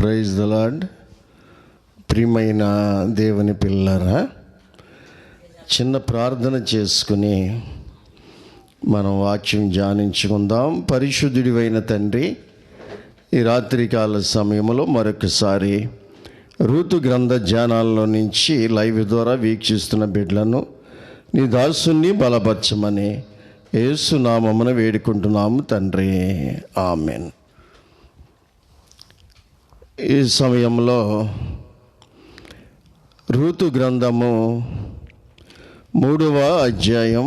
Praise the lord. ప్రియమైన దేవుని పిల్లరా, చిన్న ప్రార్థన చేసుకుని మనం వాక్యం ధ్యానించుకుందాం. పరిశుద్ధుడివైన తండ్రి, ఈ రాత్రికాల సమయంలో మరొకసారి ఋతు గ్రంథ ధ్యానాల్లో నుంచి లైవ్ ద్వారా వీక్షిస్తున్న బిడ్డలను నీ దాసుని బలపరచమని యేసు నామమున వేడుకుంటున్నాము తండ్రి, ఆమెన్. ఈ సమయంలో ఋతు గ్రంథము 3వ అధ్యాయం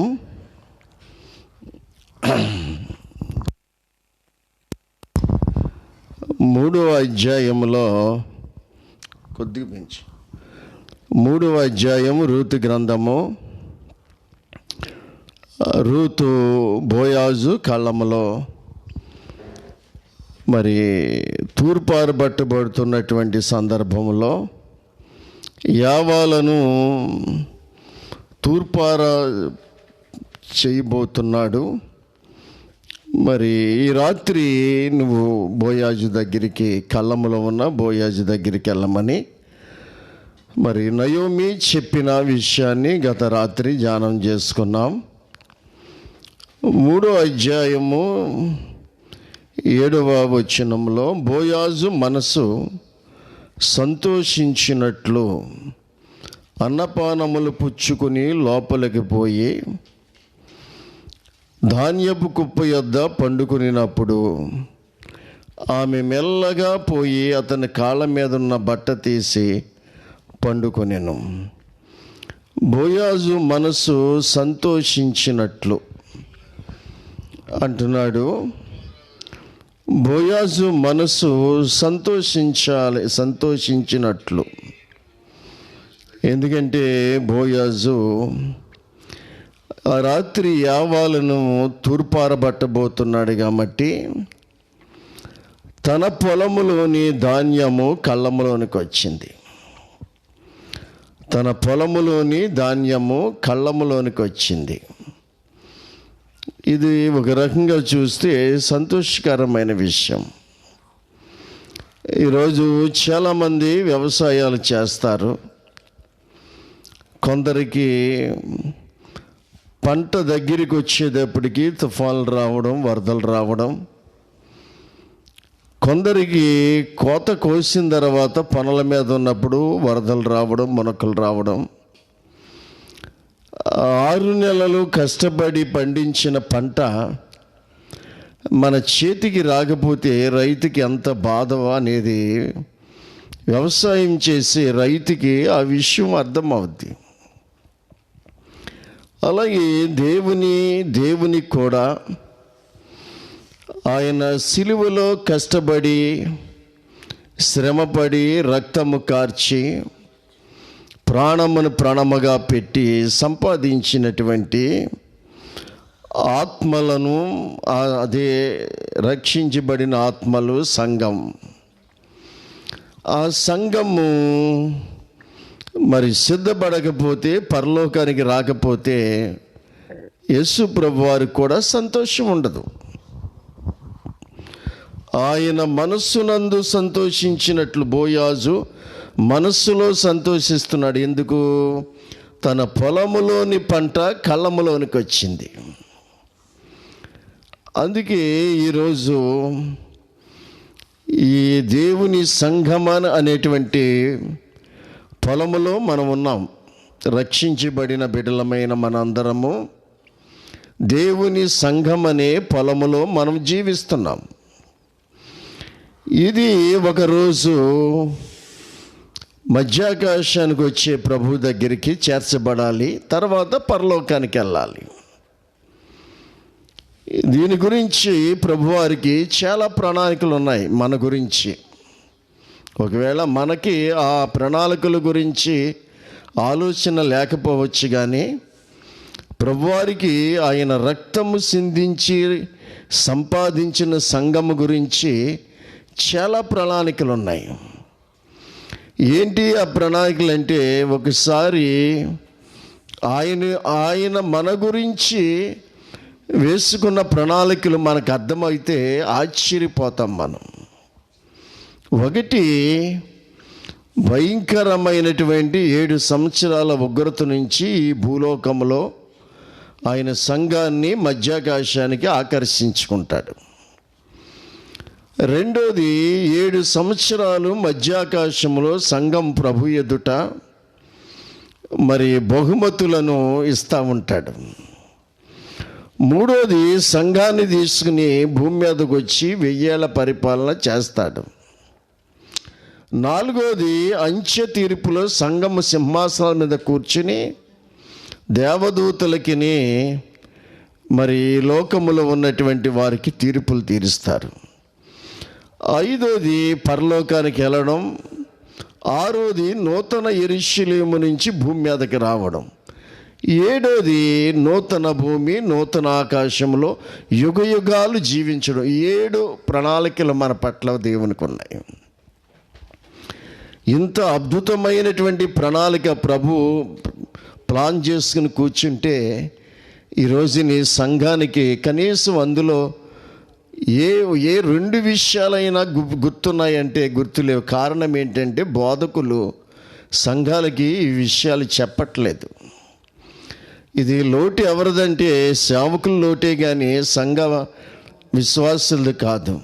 3వ అధ్యాయంలో కొద్దిగా పెంచి 3వ అధ్యాయం ఋతు గ్రంథము. రూతు బోయాజు కళ్ళములో మరి తూర్పారబట్టబడుతున్నటువంటి సందర్భంలో యావాలను తూర్పార చేయబోతున్నాడు. మరి ఈ రాత్రి నువ్వు బోయాజు దగ్గరికి, కళ్ళములో ఉన్న బోయాజు దగ్గరికి వెళ్ళమని మరి నయోమి చెప్పిన విషయాన్ని గత రాత్రి ధ్యానం చేసుకున్నాం. 3వ అధ్యాయము 7వ వచనంలో బోయాజు మనసు సంతోషించినట్లు అన్నపానములు పుచ్చుకుని లోపలికి పోయి ధాన్యపు కుప్ప యొద్ద పండుకునినప్పుడు ఆమె మెల్లగా పోయి అతని కాళ్ళ మీద ఉన్న బట్ట తీసి పండుకొనెను. బోయాజు మనసు సంతోషించినట్లు అంటున్నాడు. బోయాజు మనసు సంతోషించినట్లు. ఎందుకంటే బోయాజు ఆ రాత్రి యావాలను తూర్పారబట్టబోతున్నాడు కాబట్టి తన పొలములోని ధాన్యము కళ్ళములోనికి వచ్చింది. తన పొలములోని ధాన్యము కళ్ళములోనికి వచ్చింది. ఇది ఒక రకంగా చూస్తే సంతోషకరమైన విషయం. ఈరోజు చాలామంది వ్యవసాయాలు చేస్తారు. కొందరికి పంట దగ్గరికి వచ్చేటప్పటికి తుఫాన్లు రావడం, వరదలు రావడం, కొందరికి కోత కోసిన తర్వాత పనుల మీద ఉన్నప్పుడు వరదలు రావడం, మునకలు రావడం, 6 నెలలు కష్టపడి పండించిన పంట మన చేతికి రాకపోతే రైతుకి ఎంత బాధ అనేది వ్యవసాయం చేసే రైతుకి ఆ విషయం అర్థమవుద్ది. అలాగే దేవుని కూడా ఆయన సిలువలో కష్టపడి శ్రమపడి రక్తము కార్చి ప్రాణమును ప్రాణముగా పెట్టి సంపాదించినటువంటి ఆత్మలను, అదే రక్షించబడిన ఆత్మలు సంఘం. ఆ సంఘము మరి సిద్ధపడకపోతే, పరలోకానికి రాకపోతే యేసు ప్రభు వారికి కూడా సంతోషం ఉండదు. ఆయన మనస్సునందు సంతోషించినట్లు బోయాజు మనస్సులో సంతోషిస్తున్నాడు. ఎందుకు? తన పొలములోని పంట కళ్ళములోనికి వచ్చింది. అందుకే ఈరోజు ఈ దేవుని సంఘమన అనేటువంటి పొలములో మనం ఉన్నాం. రక్షించబడిన బిడ్డలమైన మనందరము దేవుని సంఘం అనే పొలములో మనం జీవిస్తున్నాం. ఇది ఒకరోజు మధ్యాకాశానికి వచ్చే ప్రభు దగ్గరికి చేర్చబడాలి, తర్వాత పరలోకానికి వెళ్ళాలి. దీని గురించి ప్రభువారికి చాలా ప్రణాళికలు ఉన్నాయి మన గురించి. ఒకవేళ మనకి ఆ ప్రణాళికల గురించి ఆలోచన లేకపోవచ్చు, కానీ ప్రభువారికి ఆయన రక్తము సిందించి సంపాదించిన సంఘము గురించి చాలా ప్రణాళికలు ఉన్నాయి. ఏంటి ఆ ప్రణాళికలు అంటే, ఒకసారి ఆయన మన గురించి వేసుకున్న ప్రణాళికలు మనకు అర్థమైతే ఆశ్చర్యపోతాం మనం. ఒకటి, భయంకరమైనటువంటి 7 సంవత్సరాల ఉగ్రత నుంచి ఈ భూలోకంలో ఆయన సంఘాన్ని మధ్యాకాశానికి ఆకర్షించుకుంటాడు. రెండోది, 7 సంవత్సరాలు మధ్యాకాశంలో సంఘం ప్రభు ఎదుట మరి బహుమతులను ఇస్తూ ఉంటాడు. మూడోది, సంఘాన్ని తీసుకుని భూమి మీదకి వచ్చి 1000 ఏళ్ల పరిపాలన చేస్తాడు. నాలుగోది, అంత్య తీర్పులో సంఘం సింహాసనాల మీద కూర్చుని దేవదూతలకి మరి లోకములో ఉన్నటువంటి వారికి తీర్పులు తీరుస్తారు. ఐదోది, పరలోకానికి వెళ్ళడం. ఆరోది, నూతన యెరూషలేము నుంచి భూమి మీదకి రావడం. ఏడోది, నూతన భూమి నూతన ఆకాశంలో యుగయుగాలు జీవించడం. 7 ప్రణాళికలు మన పట్ల దేవునికి ఉన్నాయి. ఇంత అద్భుతమైనటువంటి ప్రణాళిక ప్రభు ప్లాన్ చేసుకుని కూర్చుంటే ఈరోజు నీ సంఘానికి కనీసం అందులో ఏ 2 విషయాలైనా గుర్తున్నాయంటే గుర్తులేవు. కారణం ఏంటంటే బోధకులు సంఘాలకి ఈ విషయాలు చెప్పట్లేదు. ఇది లోటు ఎవరిదంటే సేవకుల లోటే కానీ సంఘ విశ్వాసులది కాదు.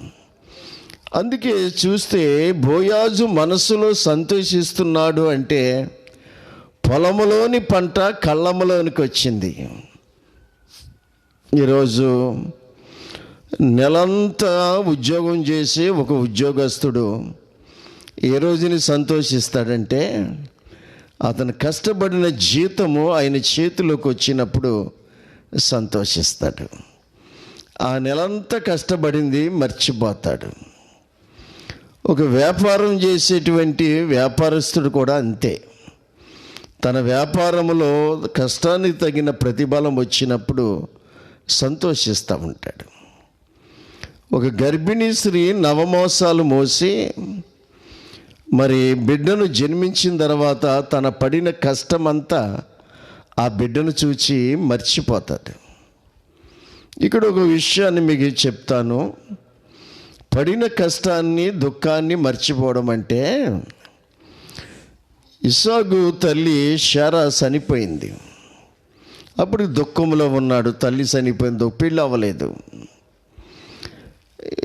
అందుకే చూస్తే బోయాజు మనసులో సంతోషిస్తున్నాడు అంటే పొలములోని పంట కళ్ళములోనికి వచ్చింది. ఈరోజు నెలంతా ఉద్యోగం చేసి ఒక ఉద్యోగస్తుడు ఏ రోజుని సంతోషిస్తాడంటే అతను కష్టపడిన జీతము ఆయన చేతిలోకి వచ్చినప్పుడు సంతోషిస్తాడు. ఆ నెలంతా కష్టపడింది మర్చిపోతాడు. ఒక వ్యాపారం చేసేటువంటి వ్యాపారస్తుడు కూడా అంతే. తన వ్యాపారంలో కష్టానికి తగిన ప్రతిఫలం వచ్చినప్పుడు సంతోషిస్తూ ఉంటాడు. ఒక గర్భిణీ స్త్రీ నవమాసాలు మోసి మరి బిడ్డను జన్మించిన తర్వాత తన పడిన కష్టమంతా ఆ బిడ్డను చూచి మర్చిపోతాడు. ఇక్కడ ఒక విషయాన్ని మీకు చెప్తాను. పడిన కష్టాన్ని దుఃఖాన్ని మర్చిపోవడం అంటే, ఇస్సాకు తల్లి శారా చనిపోయింది. అప్పుడు దుఃఖంలో ఉన్నాడు. తల్లి చనిపోయింది, పెళ్ళి అవ్వలేదు.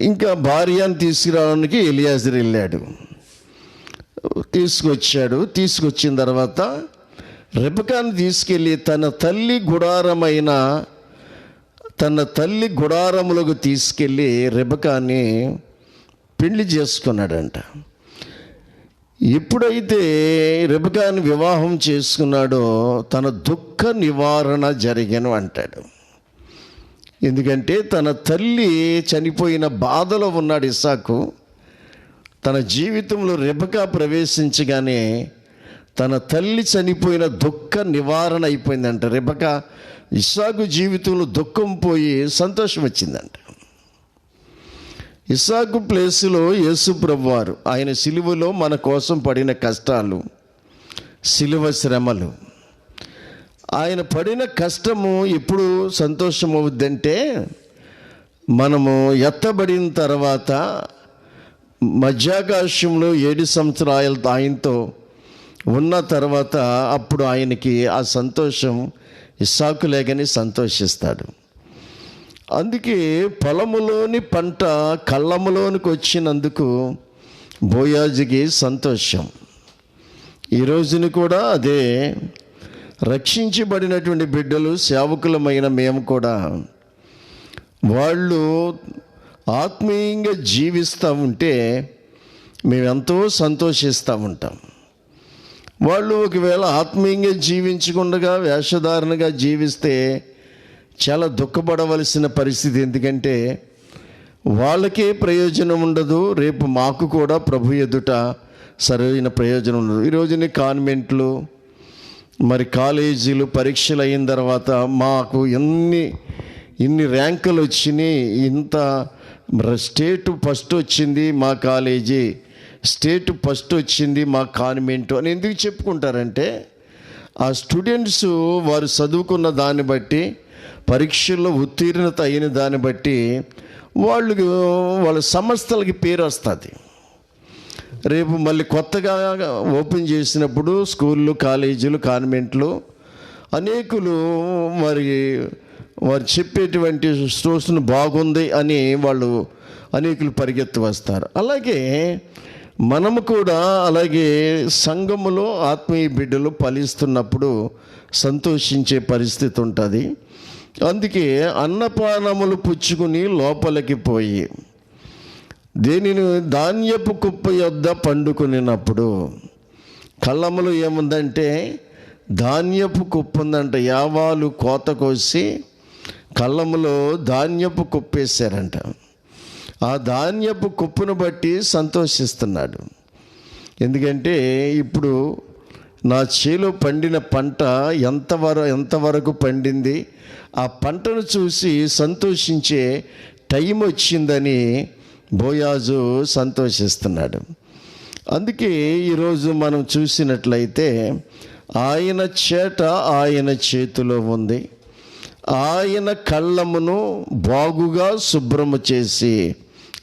ఇంకా భార్యను తీసుకురావడానికి ఎలియాజరు వెళ్ళాడు. తీసుకొచ్చిన తర్వాత రెబెకాను తీసుకెళ్ళి తన తల్లి గుడారములకు తీసుకెళ్ళి రెబెకాని పెళ్లి చేసుకున్నాడంట. ఎప్పుడైతే రెబెకాని వివాహం చేసుకున్నాడో తన దుఃఖ నివారణ జరిగను అంటాడు. ఎందుకంటే తన తల్లి చనిపోయిన బాధలో ఉన్నాడు ఇస్సాకు. తన జీవితంలో రెబెకా ప్రవేశించగానే తన తల్లి చనిపోయిన దుఃఖ నివారణ అయిపోయిందంట. రెబెకా ఇస్సాకు జీవితంలో దుఃఖం పోయి సంతోషం వచ్చిందంట. ఇస్సాకు ప్లేసులో యేసు ప్రభువారు ఆయన సిలువలో మన కోసం పడిన కష్టాలు, సిలువ శ్రమలు, ఆయన పడిన కష్టము ఎప్పుడు సంతోషం అవుద్దంటే మనము ఎత్తబడిన తర్వాత మధ్యాకాశంలో 7 సంవత్సరాలు ఆయనతో ఉన్న తర్వాత అప్పుడు ఆయనకి ఆ సంతోషం ఇస్సాకు లేకని సంతోషిస్తాడు. అందుకే పొలములోని పంట కళ్ళములోనికి వచ్చినందుకు బోయాజుకి సంతోషం. ఈ రోజున కూడా అదే. రక్షించబడినటువంటి బిడ్డలు సేవకులమైన మేము కూడా వాళ్ళు ఆత్మీయంగా జీవిస్తూ ఉంటే మేమెంతో సంతోషిస్తూ ఉంటాం. వాళ్ళు ఒకవేళ ఆత్మీయంగా జీవించకుండా వేషధారణగా జీవిస్తే చాలా దుఃఖపడవలసిన పరిస్థితి. ఎందుకంటే వాళ్ళకే ప్రయోజనం ఉండదు, రేపు మాకు కూడా ప్రభు ఎదుట సరైన ప్రయోజనం ఉండదు. ఈరోజుని కాన్వెంట్లు మరి కాలేజీలు పరీక్షలు అయిన తర్వాత మాకు ఇన్ని ర్యాంకులు వచ్చినాయి, ఇంత స్టేట్ ఫస్ట్ వచ్చింది మా కాలేజీ, స్టేట్ ఫస్ట్ వచ్చింది మా కాన్వెంట్ అని ఎందుకు చెప్పుకుంటారంటే ఆ స్టూడెంట్స్ వారు చదువుకున్న దాన్ని బట్టి పరీక్షల్లో ఉత్తీర్ణత అయిన దాన్ని బట్టి వాళ్ళ సంస్థలకి పేరు వస్తుంది. రేపు మళ్ళీ కొత్తగా ఓపెన్ చేసినప్పుడు స్కూళ్ళు, కాలేజీలు, కాన్వెంట్లు అనేకులు వారు చెప్పేటువంటి స్టోర్స్ను బాగుంది అని వాళ్ళు అనేకులు పరిగెత్తి వస్తారు. అలాగే మనము కూడా అలాగే సంఘములో ఆత్మీయ బిడ్డలు ఫలిస్తున్నప్పుడు సంతోషించే పరిస్థితి ఉంటుంది. అందుకే అన్నపానములు పుచ్చుకుని లోపలికి పోయి ధాన్యపు కుప్ప యొద్ద పండుకునినప్పుడు, కళ్ళములో ఏముందంటే ధాన్యపు కుప్ప ఉందంట. యావాలు కోత కోసి కళ్ళములో ధాన్యపు కుప్పేశారంట. ఆ ధాన్యపు కుప్పును బట్టి సంతోషిస్తున్నాడు. ఎందుకంటే ఇప్పుడు నా చేలో పండిన పంట ఎంతవరకు పండింది, ఆ పంటను చూసి సంతోషించే టైం వచ్చిందని బోయాజు సంతోషిస్తున్నాడు. అందుకే ఈరోజు మనం చూసినట్లయితే ఆయన చేట ఆయన చేతిలో ఉంది. ఆయన కళ్ళమును బాగుగా శుభ్రము చేసి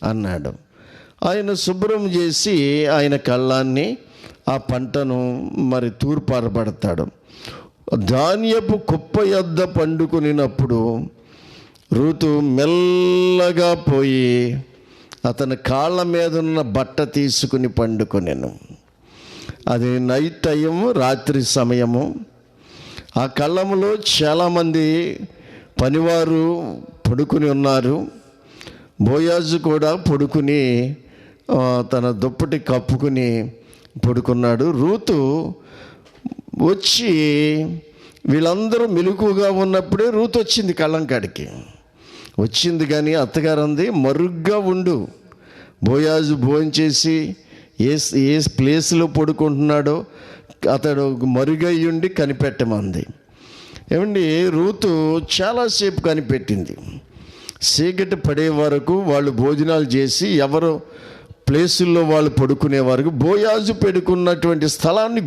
అన్నాడు. ఆయన శుభ్రం చేసి ఆయన కళ్ళాన్ని, ఆ పంటను తూర్పారబడతాడు. ధాన్యపు కుప్ప యొద్ద పండుకునినప్పుడు రూతు మెల్లగా పోయి అతని కాళ్ళ మీద ఉన్న బట్ట తీసుకుని పండుకొనెను. అది నైట్ టైము, రాత్రి సమయము. ఆ కళ్ళములో చాలామంది పనివారు పడుకుని ఉన్నారు. బోయాజు కూడా పడుకుని తన దుప్పటి కప్పుకుని పడుకున్నాడు. రూతు వచ్చి వీళ్ళందరూ మెలకుగా ఉన్నప్పుడే రూతు వచ్చింది కళ్ళం కాడికి. వచ్చింది కానీ అత్తగారు అంది, మరుగ్గా ఉండు, బోయాజు భోంచేసి ఏ ప్లేస్లో పడుకుంటున్నాడో అతడు మరుగయ్యుండి కనిపెట్టమంది. ఏమండి, రూతు చాలాసేపు కనిపెట్టింది. చీకటి పడే వరకు వాళ్ళు భోజనాలు చేసి ఎవరు ప్లేసుల్లో వాళ్ళు పడుకునే వరకు బోయాజు పెడుకున్నటువంటి స్థలాన్ని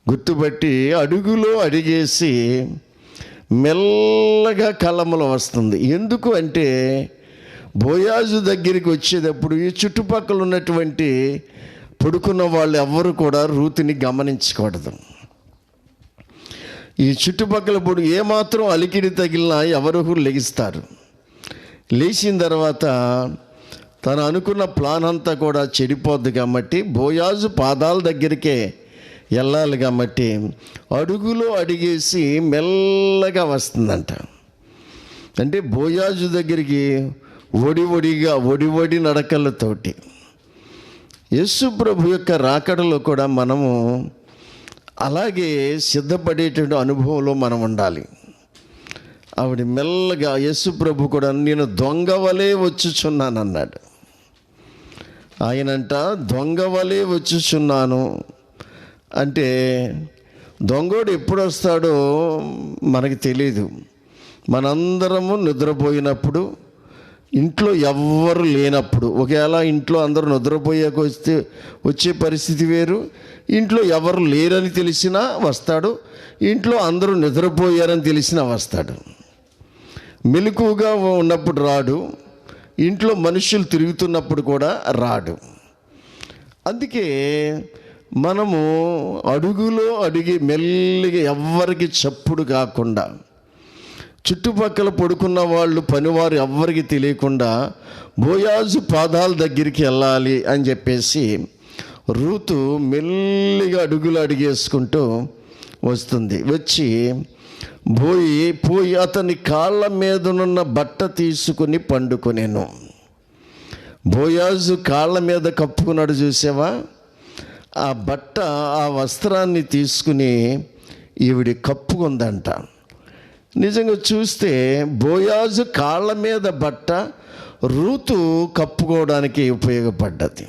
గుర్తుపట్టి అడుగులో అడిగేసి మెల్లగా కళ్ళములో వస్తుంది. ఎందుకు అంటే బోయాజు దగ్గరికి వచ్చేటప్పుడు ఈ చుట్టుపక్కల ఉన్నటువంటి పడుకున్న వాళ్ళు ఎవ్వరు కూడా రూతుని గమనించకూడదు. ఈ చుట్టుపక్కల ఏమాత్రం అలికిడి తగిలినా ఎవరు లెగిస్తారు. లేచిన తర్వాత తను అనుకున్న ప్లాన్ అంతా కూడా చెడిపోద్ది కాబట్టి బోయాజు పాదాల దగ్గరికే వెళ్ళాలి కాబట్టి అడుగులో అడిగేసి మెల్లగా వస్తుందంట. అంటే బోయాజు దగ్గరికి ఒడి నడకలతోటి. యేసు ప్రభు యొక్క రాకడలో కూడా మనము అలాగే సిద్ధపడేటువంటి అనుభవంలో మనం ఉండాలి. ఆవిడ మెల్లగా యేసు ప్రభు కూడా నేను దొంగ వలే వచ్చుచున్నానన్నాడు. ఆయనంట దొంగ వలే వచ్చుచున్నాను అంటే దొంగోడు ఎప్పుడు వస్తాడో మనకి తెలీదు. మనందరము నిద్రపోయినప్పుడు, ఇంట్లో ఎవ్వరు లేనప్పుడు, ఒకవేళ ఇంట్లో అందరూ నిద్రపోయాక వచ్చే పరిస్థితి వేరు. ఇంట్లో ఎవరు లేరని తెలిసినా వస్తాడు, ఇంట్లో అందరూ నిద్రపోయారని తెలిసినా వస్తాడు. మెలకువగా ఉన్నప్పుడు రాడు, ఇంట్లో మనుషులు తిరుగుతున్నప్పుడు కూడా రాడు. అందుకే మనము అడుగులో అడిగి మెల్లిగా ఎవ్వరికి చప్పుడు కాకుండా, చుట్టుపక్కల పడుకున్న వాళ్ళు పనివారు ఎవ్వరికి తెలియకుండా బోయాజు పాదాల దగ్గరికి వెళ్ళాలి అని చెప్పేసి రూతు మెల్లిగా అడుగులు అడిగేసుకుంటూ వస్తుంది. వచ్చి పోయి అతని కాళ్ళ మీదనున్న బట్ట తీసుకుని పండుకొనేను. బోయాజు కాళ్ళ మీద కప్పుకున్నాడు చూసావా, ఆ బట్ట, ఆ వస్త్రాన్ని తీసుకుని ఈవిడి కప్పుకుందంట. నిజంగా చూస్తే బోయాజు కాళ్ళ మీద బట్ట రూతు కప్పుకోవడానికి ఉపయోగపడ్డది.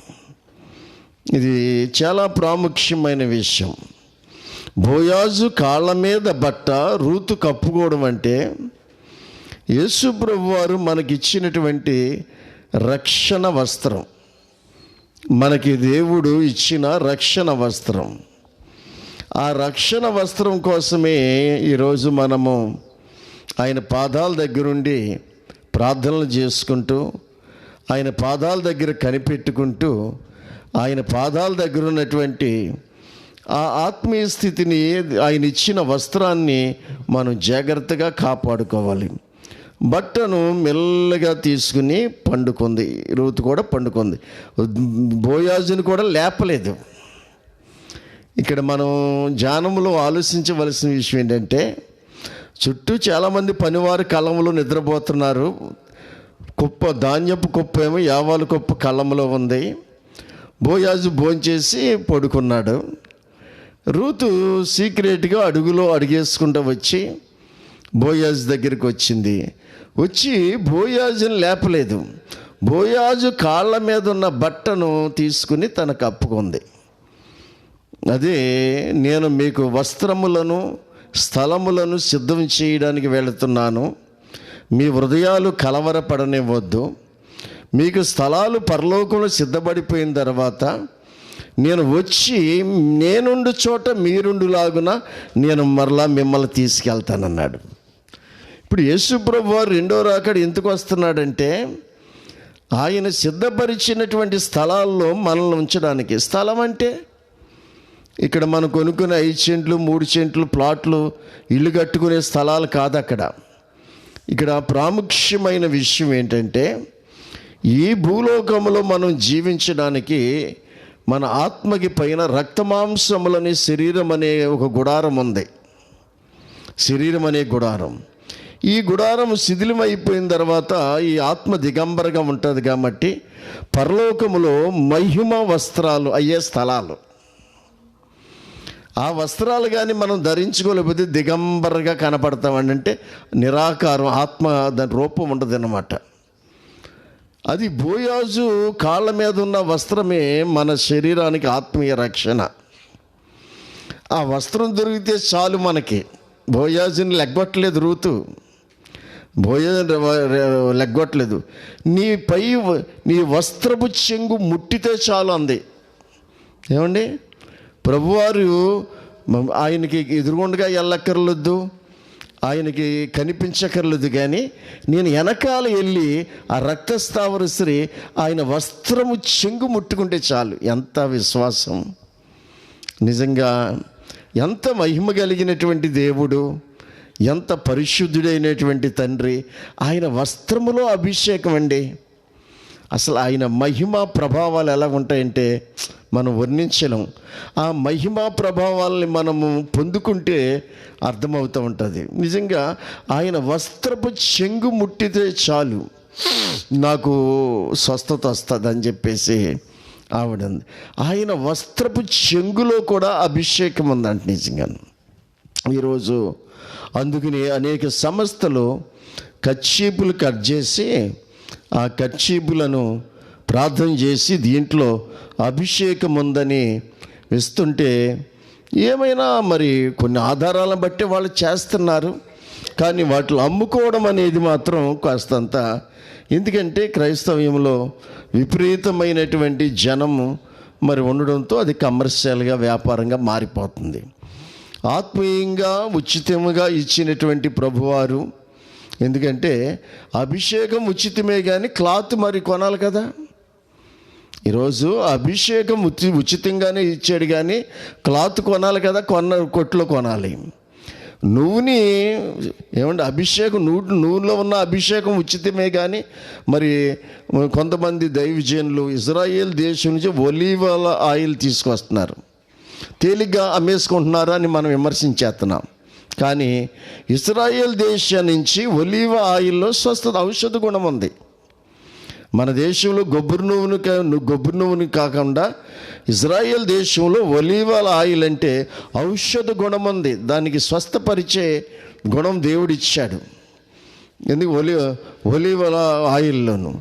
ఇది చాలా ప్రాముఖ్యమైన విషయం. బోయాజు కాళ్ళ మీద బట్ట రూతు కప్పుకోవడం అంటే యేసు ప్రభువారు మనకిచ్చినటువంటి రక్షణ వస్త్రం, మనకి దేవుడు ఇచ్చిన రక్షణ వస్త్రం. ఆ రక్షణ వస్త్రం కోసమే ఈరోజు మనము ఆయన పాదాల దగ్గరుండి ప్రార్థనలు చేసుకుంటూ ఆయన పాదాల దగ్గర కనిపెట్టుకుంటూ ఆయన పాదాల దగ్గర ఉన్నటువంటి ఆ ఆత్మీయ స్థితిని, ఆయన ఇచ్చిన వస్త్రాన్ని మనం జాగ్రత్తగా కాపాడుకోవాలి. బట్టను మెల్లగా తీసుకుని పండుకుంది. రూతు కూడా పండుకుంది. బోయాజుని కూడా లేపలేదు. ఇక్కడ మనం ధ్యానంలో ఆలోచించవలసిన విషయం ఏంటంటే, చుట్టూ చాలామంది పనివారు కళ్ళంలో నిద్రపోతున్నారు. కుప్ప, ధాన్యపు కుప్ప ఏమో యావాల కుప్ప కళ్ళంలో ఉంది. బోయాజు భోంచేసి పడుకున్నాడు. రూతు సీక్రెట్గా అడుగులో అడిగేసుకుంటూ వచ్చి బోయాజు దగ్గరికి వచ్చింది. వచ్చి బోయాజుని లేపలేదు. బోయాజు కాళ్ళ మీద ఉన్న బట్టను తీసుకుని తనకు కప్పుకుంది. అదే, నేను మీకు వస్త్రములను స్థలములను సిద్ధం చేయడానికి వెళుతున్నాను, మీ హృదయాలు కలవరపడనివ్వద్దు. మీకు స్థలాలు పరలోకంలో సిద్ధపడిపోయిన తర్వాత నేను వచ్చి నేనుండు చోట మీరుండులాగున నేను మరలా మిమ్మల్ని తీసుకెళ్తానన్నాడు. ఇప్పుడు యేసు ప్రభువు వారు రెండో రాకడ ఎందుకు వస్తున్నాడంటే, ఆయన సిద్ధపరిచినటువంటి స్థలాల్లో మనల్ని ఉంచడానికి. స్థలం అంటే ఇక్కడ మనం కొనుక్కునే 5 సెంట్లు 3 సెంట్లు ప్లాట్లు ఇల్లు కట్టుకునే స్థలాలు కాదు. ఇక్కడ ప్రాముఖ్యమైన విషయం ఏంటంటే, ఈ భూలోకంలో మనం జీవించడానికి మన ఆత్మకి పైన రక్తమాంసములని శరీరం అనే ఒక గుడారం ఉంది. శరీరం అనే గుడారం. ఈ గుడారం శిథిలమైపోయిన తర్వాత ఈ ఆత్మ దిగంబరగా ఉంటుంది. కాబట్టి పరలోకములో మహిమ వస్త్రాలు అయ్యే స్థలాలు. ఆ వస్త్రాలు కానీ మనం ధరించుకోలేకపోతే దిగంబరగా కనపడతామండి. అంటే నిరాకారం, ఆత్మ దాని రూపం ఉండదు అన్నమాట. అది బోయాజు కాళ్ళ మీద ఉన్న వస్త్రమే మన శరీరానికి ఆత్మీయ రక్షణ. ఆ వస్త్రం దొరికితే చాలు మనకి. బోయాజుని లెగ్గొట్టలేదు రూతు, బోయాజు లెగ్గొట్టలేదు. నీ వస్త్రపు చెంగు ముట్టితే చాలు అంది. ఏమండి, ప్రభువారు ఆయనకి ఎదురుగుండగా వెళ్ళక్కర్లేదు, ఆయనకి కనిపించక్కర్లేదు. కానీ నేను వెనకాల వెళ్ళి ఆ రక్తస్థావర స్త్రీ ఆయన వస్త్రము చెంగు ముట్టుకుంటే చాలు. ఎంత విశ్వాసం! నిజంగా ఎంత మహిమ కలిగినటువంటి దేవుడు, ఎంత పరిశుద్ధుడైనటువంటి తండ్రి. ఆయన వస్త్రములో అభిషేకం అండి. అసలు ఆయన మహిమ ప్రభావాలు ఎలా ఉంటాయంటే మనం వర్ణించలేం. ఆ మహిమా ప్రభావాలని మనము పొందుకుంటే అర్థమవుతూ ఉంటుంది. నిజంగా ఆయన వస్త్రపు చెంగు ముట్టితే చాలు నాకు స్వస్థత వస్తుంది అని చెప్పేసి ఆవిడ. ఆయన వస్త్రపు చెంగులో కూడా అభిషేకం ఉందంట నిజంగా. ఈరోజు అందుకని అనేక సంస్థలు కర్చీపులు కట్ చేసి ఆ కర్చీపులను ప్రార్థన చేసి దీంట్లో అభిషేకం ఉందని ఇస్తుంటే, ఏమైనా మరి కొన్ని ఆధారాలను బట్టి వాళ్ళు చేస్తున్నారు. కానీ వాటిని అమ్ముకోవడం అనేది మాత్రం కాస్తంత, ఎందుకంటే క్రైస్తవ్యంలో విపరీతమైనటువంటి జనము మరి ఉండడంతో అది కమర్షియల్గా వ్యాపారంగా మారిపోతుంది. ఆత్మీయంగా ఉచితంగా ఇచ్చినటువంటి ప్రభువారు, ఎందుకంటే అభిషేకం ఉచితమే కానీ క్లాత్ మరి కొనాలి కదా. ఈరోజు అభిషేకం ఉచితంగానే ఇచ్చాడు కానీ క్లాత్ కొనాలి కదా, కొట్లో కొనాలి. నూనె ఏమంటే అభిషేకం నూనెలో ఉన్న అభిషేకం ఉచితమే కానీ మరి కొంతమంది దైవజనులు ఇజ్రాయేల్ దేశం నుంచి ఒలీవల ఆయిల్ తీసుకొస్తున్నారు, తేలిగ్గా అమ్మేసుకుంటున్నారు అని మనం విమర్శించేస్తున్నాం. కానీ ఇజ్రాయేల్ దేశం నుంచి ఒలీవ ఆయిల్లో స్వస్థత, ఔషధ గుణం ఉంది. మన దేశంలో కొబ్బరి నువ్వుని కాకుండా ఇజ్రాయేల్ దేశంలో ఒలీవల ఆయిల్ అంటే ఔషధ గుణం ఉంది. దానికి స్వస్థపరిచే గుణం దేవుడిచ్చాడు. ఎందుకు ఒలీవల ఆయిల్లోను.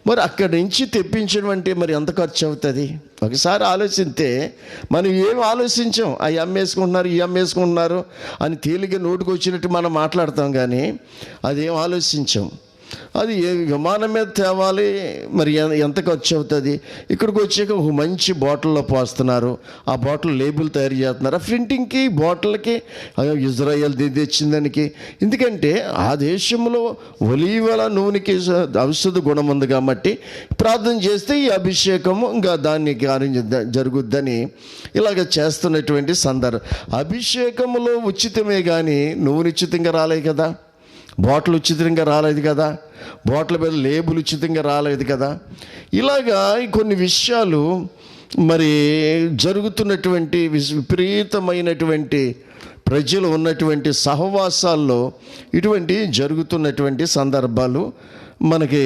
మరి అక్కడి నుంచి తెప్పించడం అంటే మరి ఎంత ఖర్చు అవుతుంది? ఒకసారి ఆలోచిస్తే మనం ఏం ఆలోచించాం, అవి అమ్మేసుకుంటున్నారు ఈ అమ్మేసుకుంటున్నారు అని తేలిక నోటుకు వచ్చినట్టు మనం మాట్లాడతాం. కానీ అదేం ఆలోచించాం. అది విమానం మీద తేవాలి, మరి ఎంత ఖర్చు అవుతుంది? ఇక్కడికి వచ్చాక ఒక మంచి బాటిల్లో పోస్తున్నారు, ఆ బాటిల్ లేబుల్ తయారు చేస్తున్నారు, ఆ ప్రింటింగ్కి బాటిల్కి ఇజ్రాయెల్ తెచ్చిన దానికి. ఎందుకంటే ఆ దేశంలో ఒలీవల నూనెకి ఔషధ గుణం ఉంది కాబట్టి ప్రార్థన చేస్తే ఈ అభిషేకము ఇంకా దాన్ని జరుగుద్దని ఇలాగ చేస్తున్నటువంటి సందర్భం. అభిషేకములో ఉచితమే కానీ నూనె ఉచితంగా రాలేదు కదా, బాటిల్ ఉచితంగా రాలేదు కదా, బాటిల్ మీద లేబుల్ ఉచితంగా రాలేదు కదా. ఇలాగా కొన్ని విషయాలు మరి జరుగుతున్నటువంటి విపరీతమైనటువంటి ప్రజలు ఉన్నటువంటి సహవాసాల్లో ఇటువంటి జరుగుతున్నటువంటి సందర్భాలు మనకి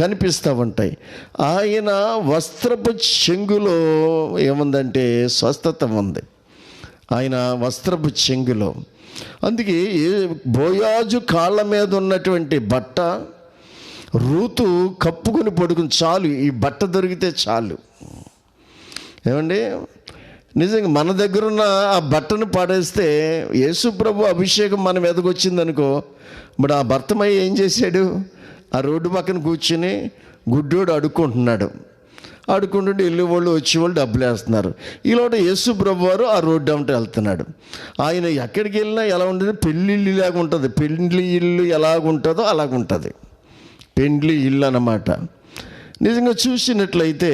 కనిపిస్తూ ఉంటాయి. ఆయన వస్త్రపు చెంగులో ఏముందంటే స్వస్థత ఉంది, ఆయన వస్త్రపు చెంగులో. అందుకే బోయాజు కాళ్ళ మీద ఉన్నటువంటి బట్ట రూతు కప్పుకొని పడుకుని, చాలు ఈ బట్ట దొరికితే చాలు. ఏమండి, నిజంగా మన దగ్గర ఉన్న ఆ బట్టను పడేస్తే యేసు ప్రభు అభిషేకం మన మీదకి వచ్చిందనుకో, మరి ఆ భర్తమయ్య ఏం చేశాడు? ఆ రోడ్డు పక్కన కూర్చుని గుడ్డోడు అడుక్కుంటున్నాడు. ఆడుకుంటుంటే వెళ్ళేవాళ్ళు వచ్చేవాళ్ళు డబ్బులు వేస్తున్నారు. ఈలోట యేసు ప్రభు వారు ఆ రోడ్డు అంతా వెళ్తున్నాడు. ఆయన ఎక్కడికి వెళ్ళినా ఎలా ఉంటుంది? పెళ్ళిళ్ళు ఇలాగ ఉంటుంది. పెళ్ళి ఇల్లు ఎలాగుంటుందో అలాగుంటుంది పెండ్లి ఇల్లు అన్నమాట. నిజంగా చూసినట్లయితే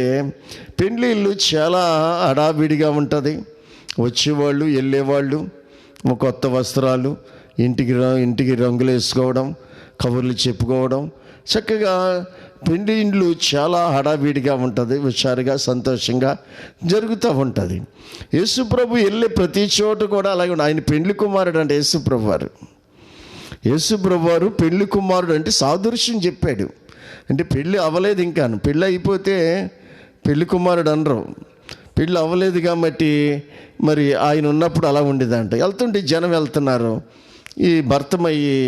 పెండ్లి ఇల్లు చాలా హడావిడిగా ఉంటుంది. వచ్చేవాళ్ళు వెళ్ళేవాళ్ళు కొత్త వస్త్రాలు, ఇంటికి రంగులు వేసుకోవడం, కబుర్లు చెప్పుకోవడం, చక్కగా పెండ్లి ఇండ్లు చాలా హడావిడిగా ఉంటుంది, హుషారుగా సంతోషంగా జరుగుతూ ఉంటుంది. యేసుప్రభు వెళ్ళే ప్రతి చోట కూడా అలాగే ఉంటుంది. ఆయన పెండ్లి కుమారుడు అంటే యేసుప్రభు వారు పెళ్లి కుమారుడు అంటే సాదృశ్యం చెప్పాడు. అంటే పెళ్ళి అవ్వలేదు, ఇంకా పెళ్ళి అయిపోతే పెళ్లి కుమారుడు అనరు. పెళ్ళి అవ్వలేదు కాబట్టి మరి ఆయన ఉన్నప్పుడు అలా ఉండేదంట. వెళ్తుంటే జనం వెళ్తున్నారు, ఈ భర్తమయ్యి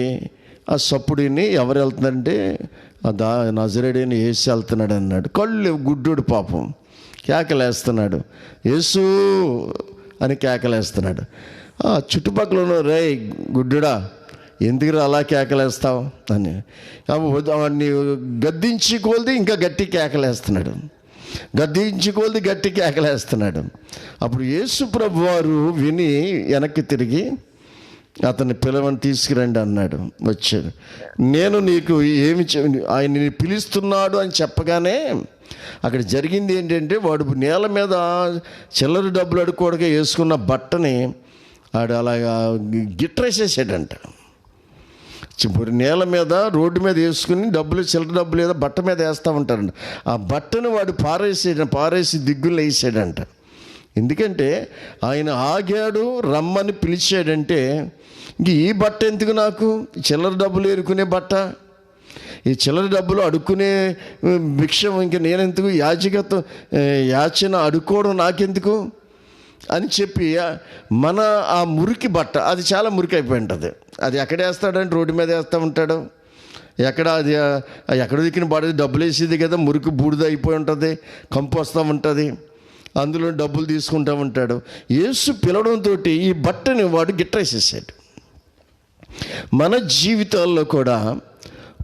ఆ సప్పుడిని ఎవరు వెళ్తున్నారంటే నజరేయుడైన యేసు వెళ్తున్నాడు అన్నాడు. కళ్ళు గుడ్డోడు పాపం కేకలేస్తున్నాడు, యేసు అని కేకలేస్తున్నాడు. చుట్టుపక్కల ఉన్న రే గుడ్డుడా ఎందుకు అలా కేకలేస్తావు అని వాడిని గద్దించి కొలిది ఇంకా గట్టి కేకలేస్తున్నాడు, గట్టి కేకలేస్తున్నాడు. అప్పుడు యేసు ప్రభు వారు విని వెనక్కి తిరిగి అతన్ని పిలవని తీసుకురండి అన్నాడు. వచ్చాడు. నేను నీకు ఆయన పిలుస్తున్నాడు అని చెప్పగానే అక్కడ జరిగింది ఏంటంటే, వాడు నేల మీద చిల్లర డబ్బులు అడుక్కోవడానికి వేసుకున్న బట్టని వాడు అలాగా గిట్రేసేసాడంట. ఇప్పుడు నేల మీద రోడ్డు మీద వేసుకుని చిల్లర డబ్బులు ఏదో బట్ట మీద వేస్తూ ఉంటారంట. ఆ బట్టను వాడు పారేసి దిగ్గులు వేసాడంట. ఎందుకంటే ఆయన ఆగాడు, రమ్మని పిలిచాడంటే ఇంక ఈ బట్ట ఎందుకు నాకు? చిల్లర డబ్బులు ఏరుకునే బట్ట, ఈ చిల్లర డబ్బులు అడుక్కునే భిక్షం ఇంక నేనెందుకు? యాచన అడుక్కోవడం నాకెందుకు అని చెప్పి మన ఆ మురికి బట్ట అది చాలా మురికి అయిపోయి ఉంటుంది. అది ఎక్కడ వేస్తాడంటే రోడ్డు మీద వేస్తూ ఉంటాడు. ఎక్కడ దిక్కిన పడేది డబ్బులు వేసేది కదా, మురికి బూడిద అయిపోయి ఉంటుంది, కంపు వస్తూ ఉంటుంది, అందులో డబ్బులు తీసుకుంటూ ఉంటాడు. యేసు పిలవడంతో ఈ బట్టని వాడు గిట్రేసేసాడు. మన జీవితాల్లో కూడా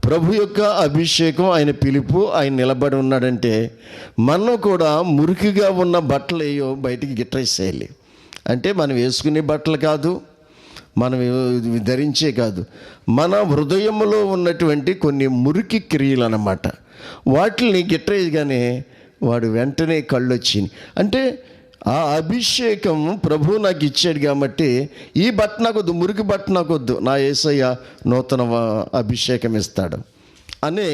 ప్రభు యొక్క అభిషేకం, ఆయన పిలుపు, ఆయన నిలబడి ఉన్నాడంటే మనం కూడా మురికిగా ఉన్న బట్టలు ఏయో బయటికి గిట్రేసేయాలి. అంటే మనం వేసుకునే బట్టలు కాదు, మనం ధరించే కాదు, మన హృదయంలో ఉన్నటువంటి కొన్ని మురికి క్రియలు అన్నమాట. వాటిని గిట్రేయగానే వాడు వెంటనే కళ్ళు వచ్చింది. అంటే ఆ అభిషేకం ప్రభు నాకు ఇచ్చాడు కాబట్టి ఈ బట్ట నాకొద్దు, మురికి బట్ట నాకొద్దు, నా యేసయ్య నూతన అభిషేకం ఇస్తాడు అనే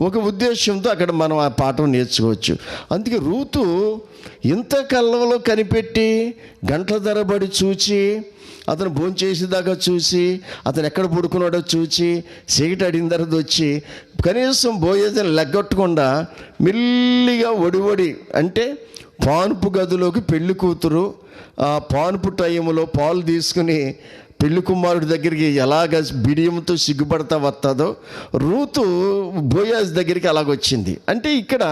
ఒక ఉద్దేశంతో అక్కడ మనం ఆ పాఠం నేర్చుకోవచ్చు. అందుకే రూతు ఇంత కళ్ళలో కనిపెట్టి గంటల తరబడి చూచి, అతను భోంచేసేదాకా చూసి, అతను ఎక్కడ పడుకున్నాడో చూచి, చీకటి అడిగిన తర్వాత వచ్చి కనీసం బోయేదని లెగ్గొట్టకుండా మెల్లిగా ఒడి అంటే పానుపు గదిలోకి పెళ్లి కూతురు ఆ పానుపు టైంలో పాలు తీసుకుని పెళ్లి కుమారుడి దగ్గరికి ఎలాగ బిడియంతో సిగ్గుపడతా వస్తుందో రూతు బోయాజ్ దగ్గరికి అలాగొచ్చింది. అంటే ఇక్కడ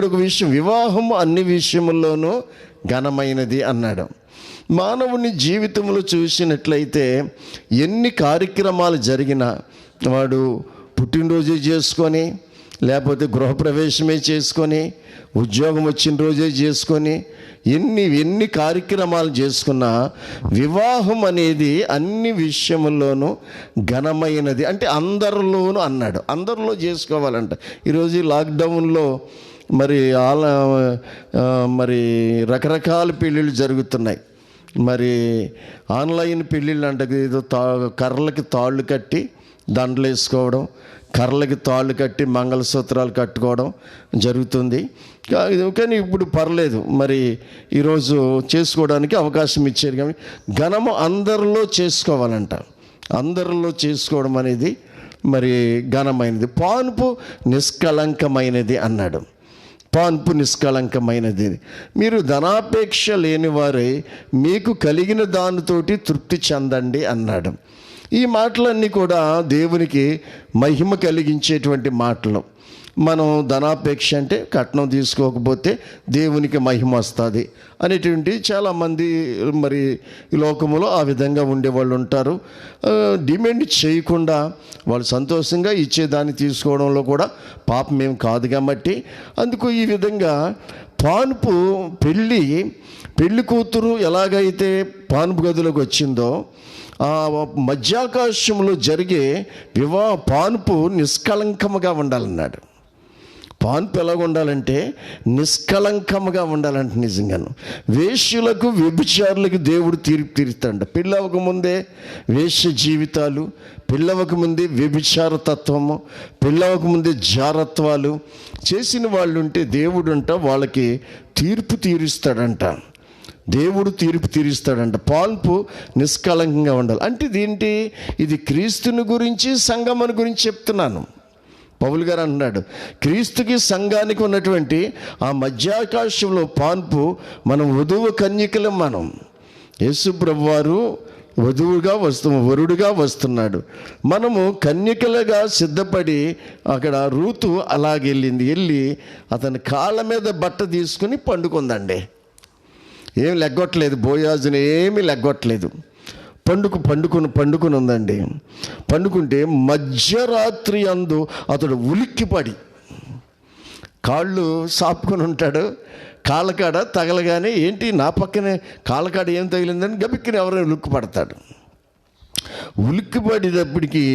ఒక విషయం, వివాహం అన్ని విషయముల్లోనూ ఘనమైనది అన్నాడు. మానవుని జీవితంలో చూసినట్లయితే ఎన్ని కార్యక్రమాలు జరిగినా వాడు పుట్టినరోజే చేసుకొని, లేకపోతే గృహప్రవేశమే చేసుకొని, ఉద్యోగం వచ్చిన రోజే చేసుకొని, ఎన్ని కార్యక్రమాలు చేసుకున్నా వివాహం అనేది అన్ని విషయముల్లోనూ ఘనమైనది. అంటే అందరిలోనూ అన్నాడు, అందరిలో చేసుకోవాలంట. ఈరోజు లాక్డౌన్లో మరి రకరకాల పెళ్ళిళ్ళు జరుగుతున్నాయి. మరి ఆన్లైన్ పెళ్ళిళ్ళు అంట, ఏదో కర్రలకి తాళ్ళు కట్టి దండలు వేసుకోవడం, కర్రలకి తాళ్ళు కట్టి మంగళసూత్రాలు కట్టుకోవడం జరుగుతుంది. కానీ ఇప్పుడు పర్లేదు, మరి ఈరోజు చేసుకోవడానికి అవకాశం ఇచ్చారు. కానీ ఘనము అందరిలో చేసుకోవాలంట. అందరిలో చేసుకోవడం అనేది మరి ఘనమైనది. పాన్పు నిష్కళంకమైనది అన్నాడు. పాన్పు నిష్కళంకమైనది. మీరు ధనాపేక్ష లేని వారై మీకు కలిగిన దానితోటి తృప్తి చెందండి అన్నాడు. ఈ మాటలన్నీ కూడా దేవునికి మహిమ కలిగించేటువంటి మాటలు. మనం ధనాపేక్ష అంటే కట్నం తీసుకోకపోతే దేవునికి మహిమ వస్తుంది అనేటువంటి చాలామంది మరి ఈ లోకంలో ఆ విధంగా ఉండేవాళ్ళు ఉంటారు. డిమాండ్ చేయకుండా వాళ్ళు సంతోషంగా ఇచ్చేదాన్ని తీసుకోవడంలో కూడా పాపం ఏం కాదు కాబట్టి, అందుకు ఈ విధంగా పానుపు పెళ్ళి కూతురు ఎలాగైతే పానుపు గదిలోకి వచ్చిందో, ఆ మధ్యాకాశంలో జరిగే పానుపు నిష్కళంకముగా ఉండాలన్నాడు. పాన్పు ఎలాగ ఉండాలంటే నిష్కళంకముగా ఉండాలంటే. నిజంగాను వేశ్యులకు వ్యభిచారులకు దేవుడు తీర్పు తీరుస్తాడు. పెళ్ళవకముందే వేశ్య జీవితాలు, పెళ్ళవకముందే వ్యభిచార తత్వము, పెళ్ళవకముందే జారత్వాలు చేసిన వాళ్ళు ఉంటే దేవుడంట వాళ్ళకి తీర్పు తీరుస్తాడంట. దేవుడు తీర్పు తీరుస్తాడంట. పాన్పు నిష్కళంకంగా ఉండాలి అంటే ఇదేంటి? ఇది క్రీస్తుని గురించి, సంఘముని గురించి చెప్తున్నాను. పౌలు గారు అంటున్నాడు, క్రీస్తుకి సంఘానికి ఉన్నటువంటి ఆ మధ్యాకాశంలో పాన్పు, మనం వధువు కన్యకలం. మనం యేసు ప్రభువారు వరుడుగా వస్తున్నాడు. మనము కన్యకలుగా సిద్ధపడి అక్కడ రూతు వెళ్ళి అతని కాళ్ళ మీద బట్ట తీసుకుని పండుకుందండి. ఏం లెగ్గొట్టలేదు, బోయాజుని ఏమీ లెగ్గొట్టలేదు. పండుకుని ఉందండి. పండుకుంటే మధ్యరాత్రి అందు అతడు ఉలిక్కిపడి కాళ్ళు సాపుకొని ఉంటాడు. కాళ్ళకాడ తగలగానే ఏంటి నా పక్కనే కాళ్ళకాడ ఏం తగిలిందని గబిక్కిని ఎవరైనా ఉలిక్కిపడతాడు. ఉలిక్కిపడేటప్పటికి